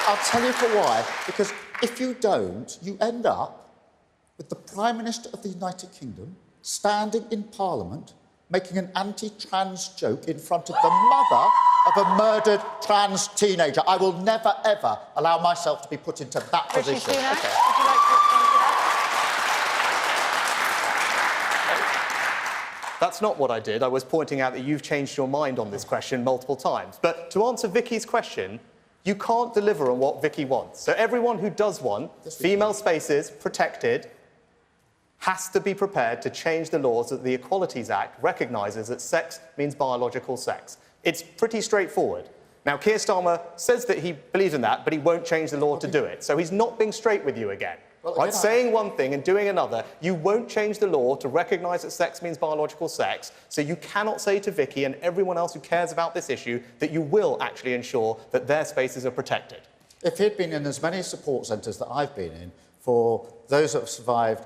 I'll tell you for why. Because if you don't, you end up with the Prime Minister of the United Kingdom standing in Parliament making an anti-trans joke in front of the mother of a murdered trans teenager. I will never, ever allow myself to be put into that position. Rishi Sunak, would you like to respond to that? That's not what I did. I was pointing out that you've changed your mind on this question multiple times. But to answer Vicky's question, you can't deliver on what Vicky wants. So everyone who does want female spaces protected has to be prepared to change the laws that the Equalities Act recognises that sex means biological sex. It's pretty straightforward. Now, Keir Starmer says that he believes in that, but he won't change the law to do it. So he's not being straight with you again. Right? Saying one thing and doing another. You won't change the law to recognise that sex means biological sex, so you cannot say to Vicky and everyone else who cares about this issue that you will actually ensure that their spaces are protected. If he'd been in as many support centres that I've been in for those that have survived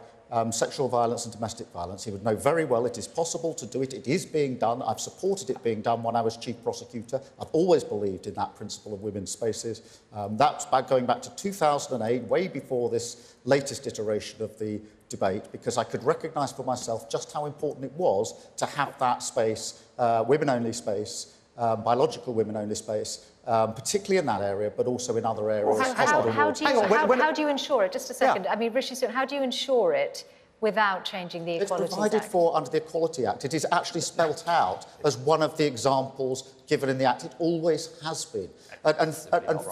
sexual violence and domestic violence, he would know very well it is possible to do it. It is being done. I've supported it being done when I was Chief Prosecutor. I've always believed in that principle of women's spaces. That's going back to 2008, way before this latest iteration of the debate, because I could recognise for myself just how important it was to have that space, women-only space, biological women-only space, particularly in that area, but also in other areas. How do you ensure it? Just a second. Yeah. I mean, Rishi, how do you ensure it without changing the Equalities Act? It's provided for under the Equality Act. It is actually spelt out as one of the examples given in the Act. It always has been. And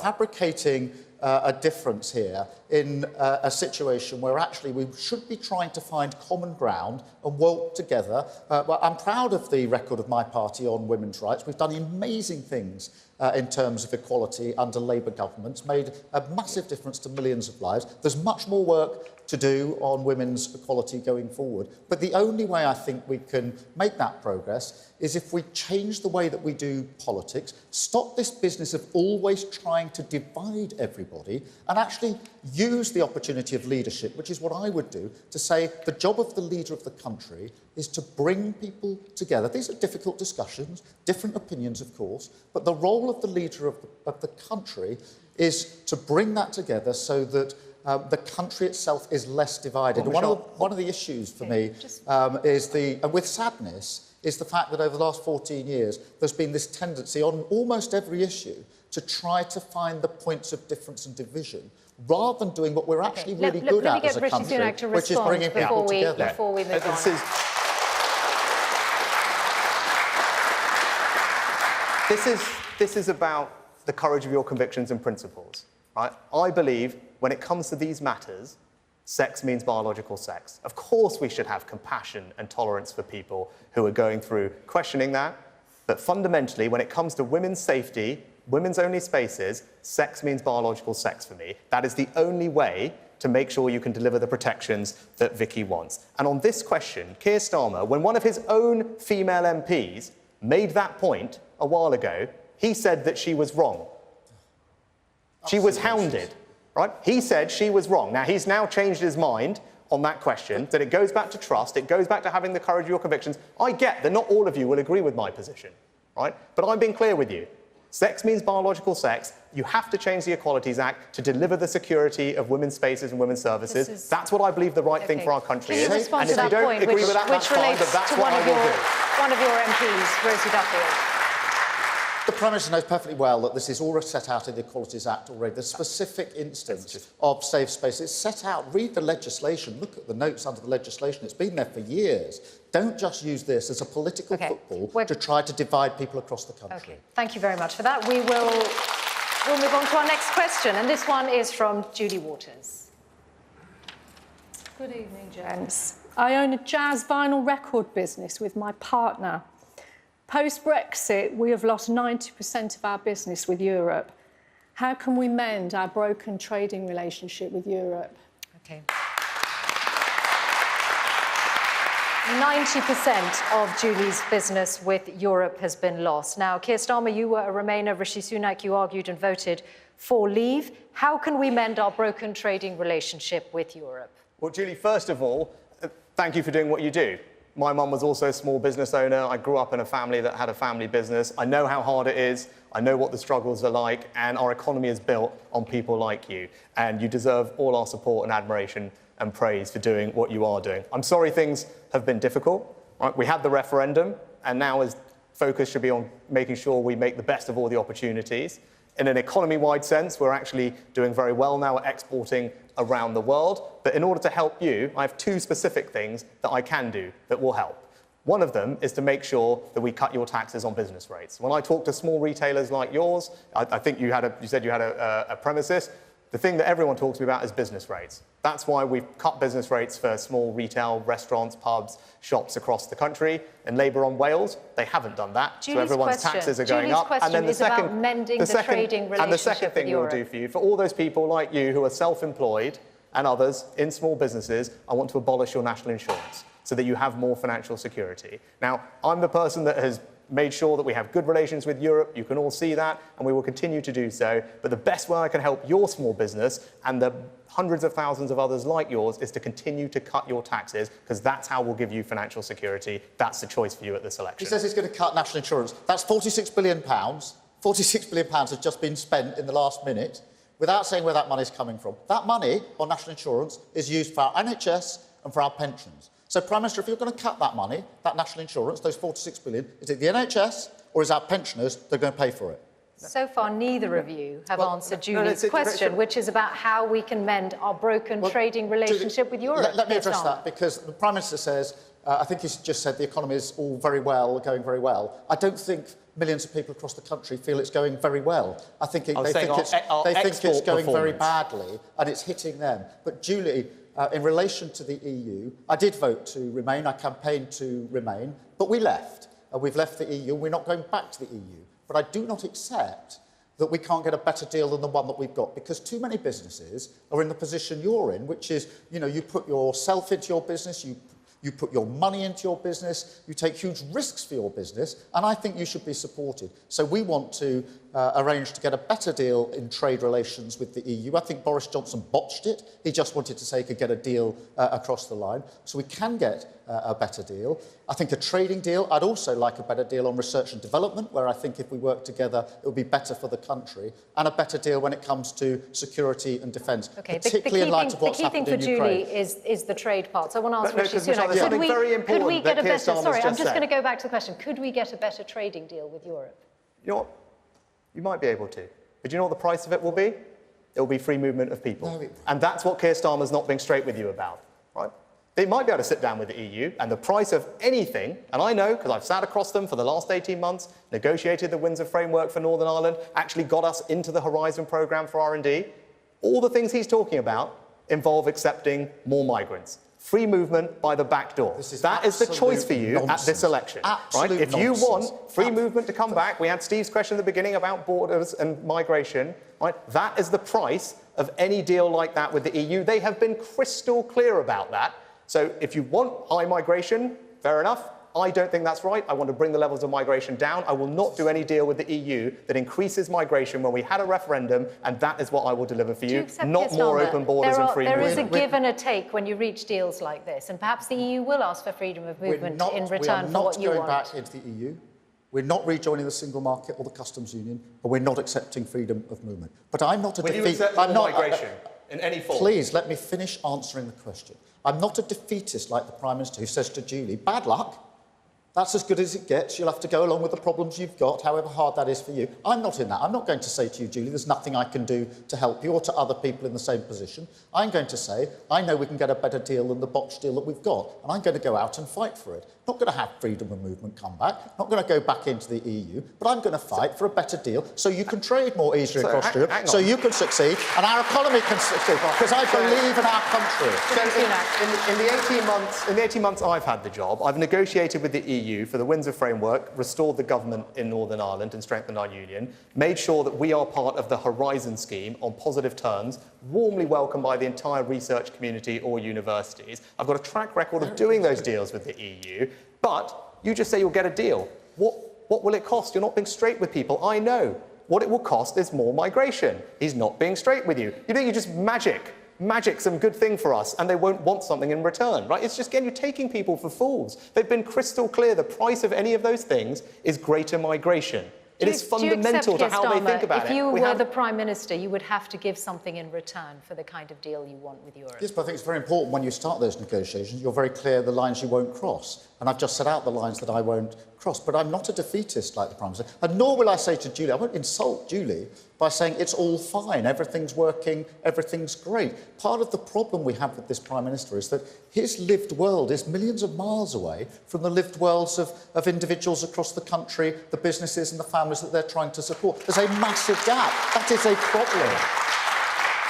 fabricating a difference here in a situation where actually we should be trying to find common ground and work together. Well, I'm proud of the record of my party on women's rights. We've done amazing things in terms of equality under Labour governments, made a massive difference to millions of lives. There's much more work to do on women's equality going forward. But the only way I think we can make that progress is if we change the way that we do politics, stop this business of always trying to divide everybody, and actually use the opportunity of leadership, which is what I would do, to say the job of the leader of the country is to bring people together. These are difficult discussions, different opinions, of course, but the role of the leader of the country is to bring that together so that the country itself is less divided. One of the issues for me is with sadness, is the fact that over the last 14 years, there's been this tendency on almost every issue to try to find the points of difference and division, rather than doing what we're actually really good at as a country, which is bringing people together. Before we move on. This is about the courage of your convictions and principles, right? I believe when it comes to these matters, sex means biological sex. Of course we should have compassion and tolerance for people who are going through questioning that, but fundamentally, when it comes to women's safety, women's only spaces, sex means biological sex for me. That is the only way to make sure you can deliver the protections that Vicky wants. And on this question, Keir Starmer, when one of his own female MPs made that point a while ago, he said that she was wrong. She was hounded, right? He said she was wrong. Now, he's now changed his mind on that question, that it goes back to trust, it goes back to having the courage of your convictions. I get that not all of you will agree with my position, right? But I'm being clear with you. Sex means biological sex. You have to change the Equalities Act to deliver the security of women's spaces and women's services. That's what I believe the right thing for our country is. And if you don't agree with that, that's fine, but that's what I will do. One of your MPs, Rosie Duffield. The Prime Minister knows perfectly well that this is all set out in the Equalities Act already. The specific instance of safe space, it's set out. Read the legislation. Look at the notes under the legislation. It's been there for years. Don't just use this as a political football to try to divide people across the country. Okay, thank you very much for that. We'll move on to our next question, and this one is from Julie Waters. Good evening, gents. I own a jazz vinyl record business with my partner. Post-Brexit, we have lost 90% of our business with Europe. How can we mend our broken trading relationship with Europe? Okay. 90% of Julie's business with Europe has been lost. Now, Keir Starmer, you were a Remainer. Rishi Sunak, you argued and voted for leave. How can we mend our broken trading relationship with Europe? Well, Julie, first of all, thank you for doing what you do. My mum was also a small business owner. I grew up in a family that had a family business. I know how hard it is. I know what the struggles are like, and our economy is built on people like you. And you deserve all our support and admiration and praise for doing what you are doing. I'm sorry things have been difficult. Right? We had the referendum, and now focus should be on making sure we make the best of all the opportunities. In an economy-wide sense, we're actually doing very well now at exporting around the world. But in order to help you, I have two specific things that I can do that will help. One of them is to make sure that we cut your taxes on business rates. When I talk to small retailers like yours, I think you said you had a premises. The thing that everyone talks to me about is business rates. That's why we've cut business rates for small retail, restaurants, pubs, shops across the country. In Labour on Wales, they haven't done that, so everyone's taxes are going up. And then the second thing we'll do for you, for all those people like you who are self-employed and others in small businesses, I want to abolish your national insurance so that you have more financial security. Now, I'm the person that has made sure that we have good relations with Europe. You can all see that, and we will continue to do so. But the best way I can help your small business and the hundreds of thousands of others like yours is to continue to cut your taxes, because that's how we'll give you financial security. That's the choice for you at this election. He says he's going to cut national insurance. That's £46 billion. £46 billion has just been spent in the last minute without saying where that money's coming from. That money on national insurance is used for our NHS and for our pensions. So, Prime Minister, if you're going to cut that money, that national insurance, those £46 billion, is it the NHS or is our pensioners that are going to pay for it? So far, neither of you have answered Julie's question, which is about how we can mend our broken trading relationship with Europe. Let me address that, because the Prime Minister says, I think he's just said the economy is all very well, going very well. I don't think millions of people across the country feel it's going very well. I think they think it's going very badly, and it's hitting them. But Julie, in relation to the EU, I did vote to remain, I campaigned to remain, but we left. We've left the EU, we're not going back to the EU. But I do not accept that we can't get a better deal than the one that we've got, because too many businesses are in the position you're in, which is, you put yourself into your business, you put your money into your business, you take huge risks for your business, and I think you should be supported. So we want to arrange to get a better deal in trade relations with the EU. I think Boris Johnson botched it. He just wanted to say he could get a deal across the line. So we can get a better deal. I think a trading deal. I'd also like a better deal on research and development, where I think if we work together, it would be better for the country, and a better deal when it comes to security and defence, particularly in light of what's happened in Ukraine. The key thing for Julie is the trade part. So I want to ask Rishi Sunak, could we get a better... Sorry, I'm just going to go back to the question. Could we get a better trading deal with Europe? You know what? You might be able to. But do you know what the price of it will be? It will be free movement of people. No, and that's what Keir Starmer's not being straight with you about, right? They might be able to sit down with the EU, and the price of anything, and I know because I've sat across them for the last 18 months, negotiated the Windsor framework for Northern Ireland, actually got us into the Horizon programme for R&D. All the things he's talking about involve accepting more migrants. Free movement by the back door. That is the choice for you at this election. Right? If you want free movement to come back, we had Steve's question at the beginning about borders and migration. Right? That is the price of any deal like that with the EU. They have been crystal clear about that. So if you want high migration, fair enough. I don't think that's right. I want to bring the levels of migration down. I will not do any deal with the EU that increases migration when we had a referendum, and that is what I will deliver for you, not more open borders and free movement. There is a give and a take when you reach deals like this, and perhaps the EU will ask for freedom of movement in return for what you want. We're not going back into the EU. We're not rejoining the single market or the customs union, and we're not accepting freedom of movement. But I'm not a defeat. Will you accept more migration in any form? Please, let me finish answering the question. I'm not a defeatist like the Prime Minister who says to Julie, bad luck. That's as good as it gets. You'll have to go along with the problems you've got, however hard that is for you. I'm not in that. I'm not going to say to you, Julie, there's nothing I can do to help you, or to other people in the same position. I'm going to say, I know we can get a better deal than the botched deal that we've got, and I'm going to go out and fight for it. Not going to have freedom of movement come back, not going to go back into the EU, but I'm going to fight for a better deal so you can trade more easily across Europe, so you can succeed, and our economy can succeed, because I believe in our country. So in the 18 months I've had the job, I've negotiated with the EU for the Windsor framework, restored the government in Northern Ireland and strengthened our union, made sure that we are part of the Horizon scheme on positive terms, warmly welcomed by the entire research community or universities. I've got a track record of doing those deals with the EU, but you just say you'll get a deal. What will it cost? You're not being straight with people. I know. What it will cost is more migration. He's not being straight with you. You think you just magic some good thing for us, and they won't want something in return, right? It's just, again, you're taking people for fools. They've been crystal clear. The price of any of those things is greater migration. It is fundamental to how they think about it. If you were the Prime Minister, you would have to give something in return for the kind of deal you want with Europe. Yes, but I think it's very important when you start those negotiations, you're very clear the lines you won't cross. And I've just set out the lines that I won't cross. But I'm not a defeatist like the Prime Minister. And nor will I say to Julie, I won't insult Julie by saying it's all fine, everything's working, everything's great. Part of the problem we have with this Prime Minister is that his lived world is millions of miles away from the lived worlds of individuals across the country, the businesses and the families that they're trying to support. There's a massive gap. That is a problem.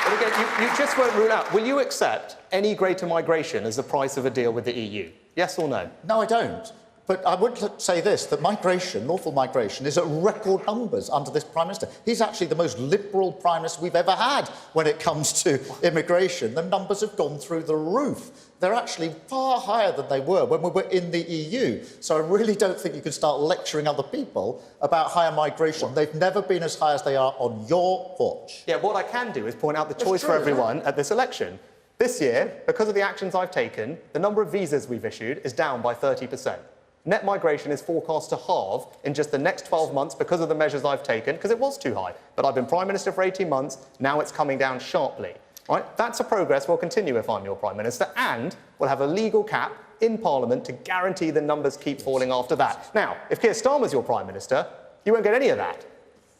But again, you just won't rule out. Will you accept any greater migration as the price of a deal with the EU? Yes or no? No, I don't. But I would say this, that migration, lawful migration, is at record numbers under this Prime Minister. He's actually the most liberal Prime Minister we've ever had when it comes to immigration. The numbers have gone through the roof. They're actually far higher than they were when we were in the EU. So I really don't think you can start lecturing other people about higher migration. They've never been as high as they are on your watch. Yeah, what I can do is point out the choice for everyone at this election. This year, because of the actions I've taken, the number of visas we've issued is down by 30%. Net migration is forecast to halve in just the next 12 months because of the measures I've taken, because it was too high. But I've been Prime Minister for 18 months, now it's coming down sharply. Right? That's a progress we'll continue if I'm your Prime Minister, and we'll have a legal cap in Parliament to guarantee the numbers keep falling after that. Now, if Keir Starmer's your Prime Minister, you won't get any of that,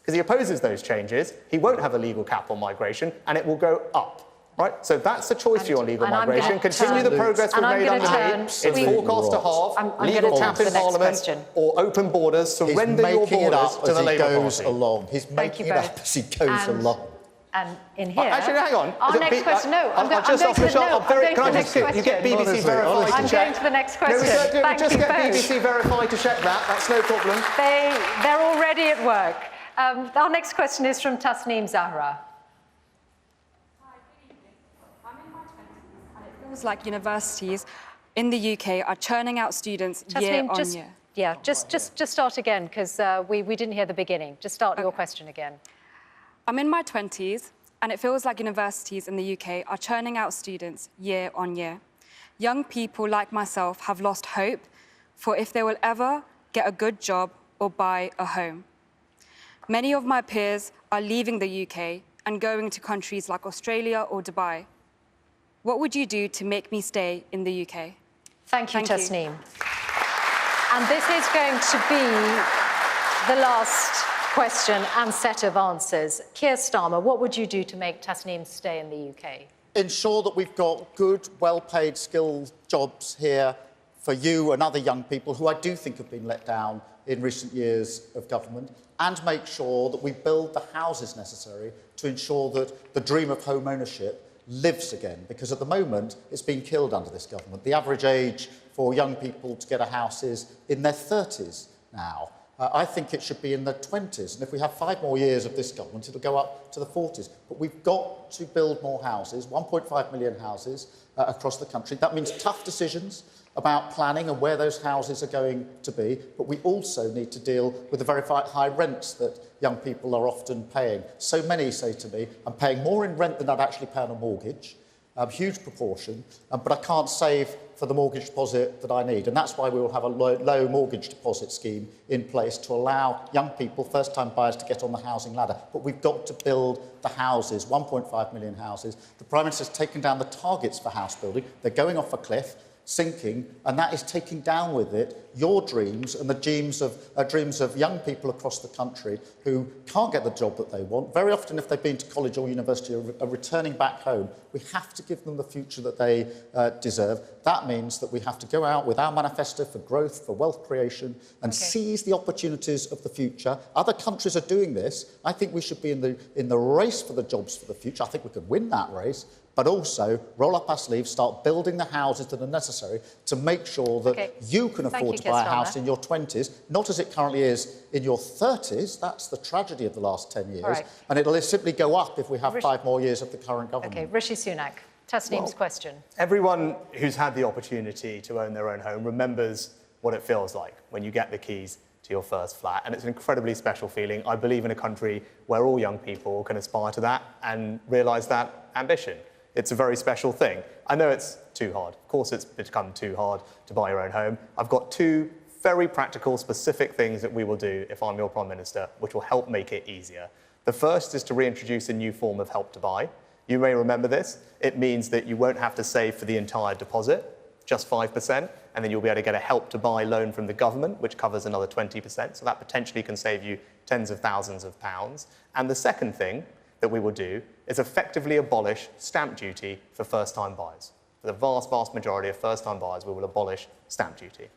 because he opposes those changes. He won't have a legal cap on migration, and it will go up. Right, so that's the choice for you on legal migration. Continue the progress we've made under me. It's forecast to halve, legal cap in Parliament, or open borders. Surrender your borders to the Labour Party. He's making it up as he goes along. And in here... Actually, hang on. Our next question... No, I'm going to the next question. You get BBC verified to check. I'm going to the next question. No, just get BBC verified to check that. That's no problem. They're already at work. Our next question is from Tasneem Zahra. Like universities in the UK are churning out students year on year. Yeah, just start again, because we didn't hear the beginning. Just start your question again. I'm in my 20s, and it feels like universities in the UK are churning out students year on year. Young people like myself have lost hope for if they will ever get a good job or buy a home. Many of my peers are leaving the UK and going to countries like Australia or Dubai. What would you do to make me stay in the UK? Thank you, Tasneem. And this is going to be the last question and set of answers. Keir Starmer, what would you do to make Tasneem stay in the UK? Ensure that we've got good, well-paid, skilled jobs here for you and other young people who I do think have been let down in recent years of government, and make sure that we build the houses necessary to ensure that the dream of home ownership lives again, because at the moment it's been killed under this government. The average age for young people to get a house is in their 30s now. I think it should be in their 20s, and if we have 5 more years of this government, it'll go up to the 40s. But we've got to build more houses, 1.5 million houses across the country. That means tough decisions about planning and where those houses are going to be, but we also need to deal with the very high rents that young people are often paying. So many say to me, I'm paying more in rent than I'd actually pay on a mortgage, a huge proportion, but I can't save for the mortgage deposit that I need. And that's why we will have a low mortgage deposit scheme in place to allow young people, first-time buyers, to get on the housing ladder. But we've got to build the houses, 1.5 million houses. The Prime Minister's taken down the targets for house building. They're going off a cliff, sinking, and that is taking down with it your dreams and the dreams of young people across the country who can't get the job that they want. Very often, if they've been to college or university, are returning back home. We have to give them the future that they deserve. That means that we have to go out with our manifesto for growth, for wealth creation, and seize the opportunities of the future. Other countries are doing this. I think we should be in the race for the jobs for the future. I think we could win that race, but also roll up our sleeves, start building the houses that are necessary to make sure that you can afford to buy a house in your 20s, not as it currently is in your 30s. That's the tragedy of the last 10 years. And it'll simply go up if we have 5 more years of the current government. OK, Rishi Sunak, Tasneem's question. Everyone who's had the opportunity to own their own home remembers what it feels like when you get the keys to your first flat, and it's an incredibly special feeling. I believe in a country where all young people can aspire to that and realise that ambition. It's a very special thing. I know it's too hard. Of course, it's become too hard to buy your own home. I've got 2 very practical, specific things that we will do if I'm your Prime Minister, which will help make it easier. The first is to reintroduce a new form of Help to Buy. You may remember this. It means that you won't have to save for the entire deposit, just 5%, and then you'll be able to get a Help to Buy loan from the government, which covers another 20%. So that potentially can save you tens of thousands of pounds. And the second thing that we will do is effectively abolish stamp duty for first-time buyers. For the vast, vast majority of first-time buyers, we will abolish stamp duty.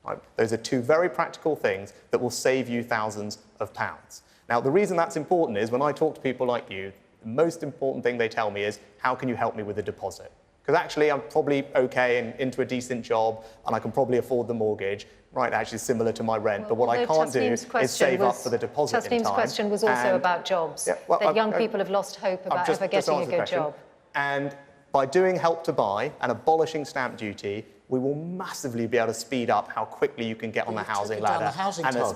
Right? Those are 2 very practical things that will save you thousands of pounds. Now, the reason that's important is when I talk to people like you, the most important thing they tell me is, how can you help me with the deposit? Because actually, I'm probably OK and into a decent job, and I can probably afford the mortgage. Right, actually similar to my rent, but what I can't do is save up for the deposit in time. Tasneem's question was also about jobs, that young people have lost hope about ever getting a good job. And by doing Help to Buy and abolishing stamp duty, we will massively be able to speed up how quickly you can get on the housing ladder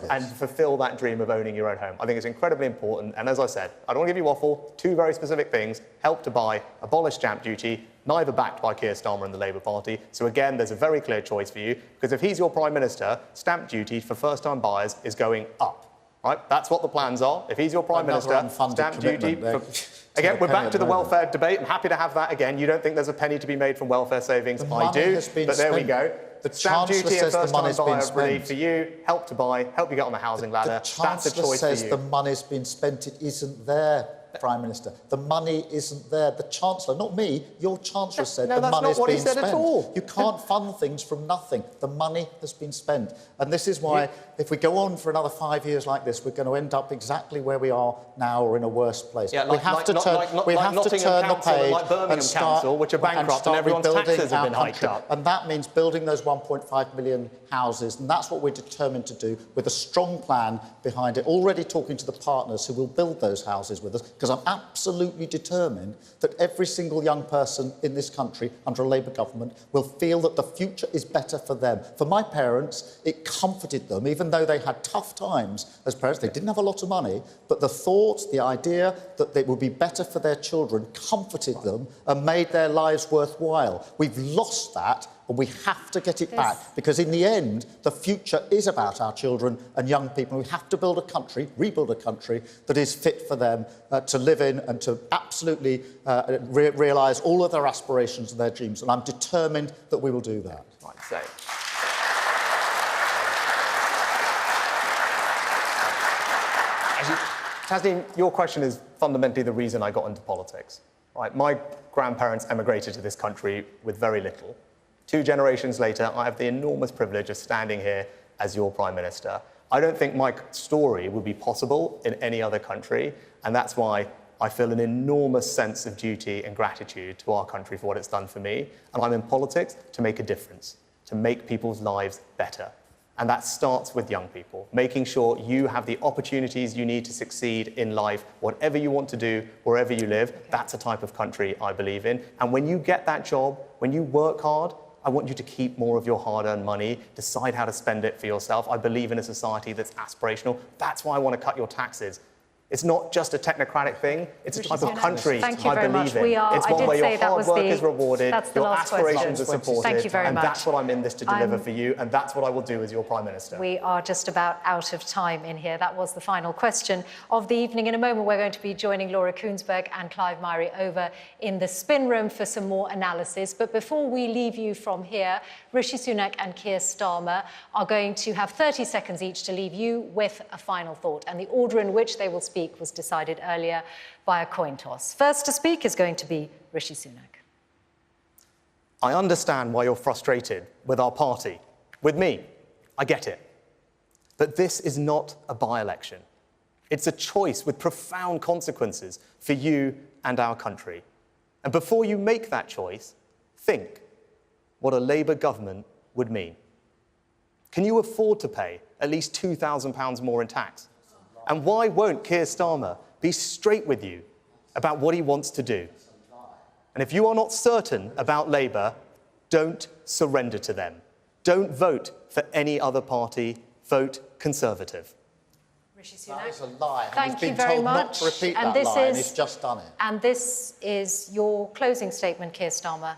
and fulfil that dream of owning your own home. I think it's incredibly important. And as I said, I don't want to give you waffle. 2 very specific things: Help to Buy, abolish stamp duty, neither backed by Keir Starmer and the Labour Party. So again, there's a very clear choice for you, because if he's your Prime Minister, stamp duty for first-time buyers is going up. Right? That's what the plans are. If he's your Prime Minister, stamp duty... Again, we're back to the welfare debate. I'm happy to have that again. You don't think there's a penny to be made from welfare savings? I do, but there we go. The stamp duty and first-time buyer relief for you, Help to Buy, help you get on the housing ladder. That's a choice for you. The Chancellor says the money's been spent. It isn't there, Prime Minister. The money isn't there. The Chancellor, not me, your Chancellor said the money's been spent. At all. You can't fund things from nothing. The money has been spent. And this is why, if we go on for another 5 years like this, we're going to end up exactly where we are now or in a worse place. Yeah, we have to turn the page like Birmingham and start, Council, which are bankrupt and everyone's taxes have been hiked up. And that means building those 1.5 million houses, and that's what we're determined to do with a strong plan behind it. Already talking to the partners who will build those houses with us. because I'm absolutely determined that every single young person in this country under a Labour government will feel that the future is better for them. For my parents, it comforted them, even though they had tough times as parents. They didn't have a lot of money, but the thought, the idea that it would be better for their children comforted them and made their lives worthwhile. We've lost that, and we have to get it back, because in the end, the future is about our children and young people. We have to build a country, rebuild a country that is fit for them to live in and to absolutely realise all of their aspirations and their dreams. And I'm determined that we will do that. Right, so. Tasneem, your question is fundamentally the reason I got into politics. Right? My grandparents emigrated to this country with very little. 2 generations later, I have the enormous privilege of standing here as your Prime Minister. I don't think my story would be possible in any other country, and that's why I feel an enormous sense of duty and gratitude to our country for what it's done for me. And I'm in politics to make a difference, to make people's lives better. And that starts with young people, making sure you have the opportunities you need to succeed in life, whatever you want to do, wherever you live. That's a type of country I believe in. And when you get that job, when you work hard, I want you to keep more of your hard-earned money, decide how to spend it for yourself. I believe in a society that's aspirational. That's why I want to cut your taxes. It's not just a technocratic thing, it's a type of country I believe in. It's one where your hard work is rewarded, your aspirations are supported, and that's what I'm in this to deliver for you, and that's what I will do as your Prime Minister. We are just about out of time in here. That was the final question of the evening. In a moment, we're going to be joining Laura Koonsberg and Clive Myrie over in the spin room for some more analysis. But before we leave you from here, Rishi Sunak and Keir Starmer are going to have 30 seconds each to leave you with a final thought, and the order in which they will speak was decided earlier by a coin toss. First to speak is going to be Rishi Sunak. I understand why you're frustrated with our party, with me. I get it. But this is not a by-election. It's a choice with profound consequences for you and our country. And before you make that choice, think what a Labour government would mean. Can you afford to pay at least £2,000 more in tax? And why won't Keir Starmer be straight with you about what he wants to do? And if you are not certain about Labour, don't surrender to them. Don't vote for any other party. Vote Conservative. Rishi Sunak. That is a lie. Thank you been very told much. not to repeat And that this lie, and is- he's just done it. And this is your closing statement, Keir Starmer.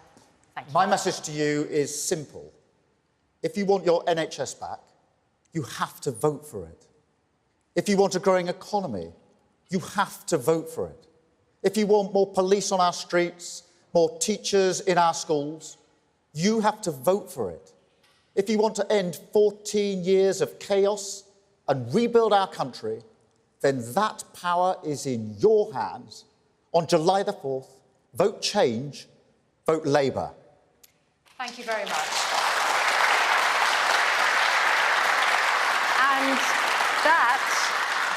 Thank you. My message to you is simple. If you want your NHS back, you have to vote for it. If you want a growing economy, you have to vote for it. If you want more police on our streets, more teachers in our schools, you have to vote for it. If you want to end 14 years of chaos and rebuild our country, then that power is in your hands. On July the 4th, vote change, vote Labour. Thank you very much. And that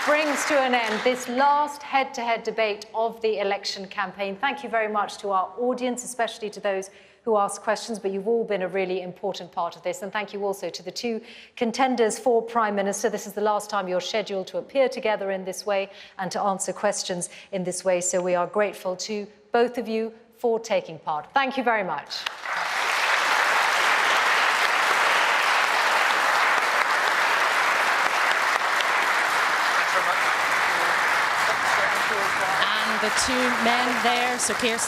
brings to an end this last head-to-head debate of the election campaign. Thank you very much to our audience, especially to those who asked questions, but you've all been a really important part of this. And thank you also to the 2 contenders for Prime Minister. This is the last time you're scheduled to appear together in this way and to answer questions in this way. So we are grateful to both of you for taking part. Thank you very much. And the 2 men there, so Keir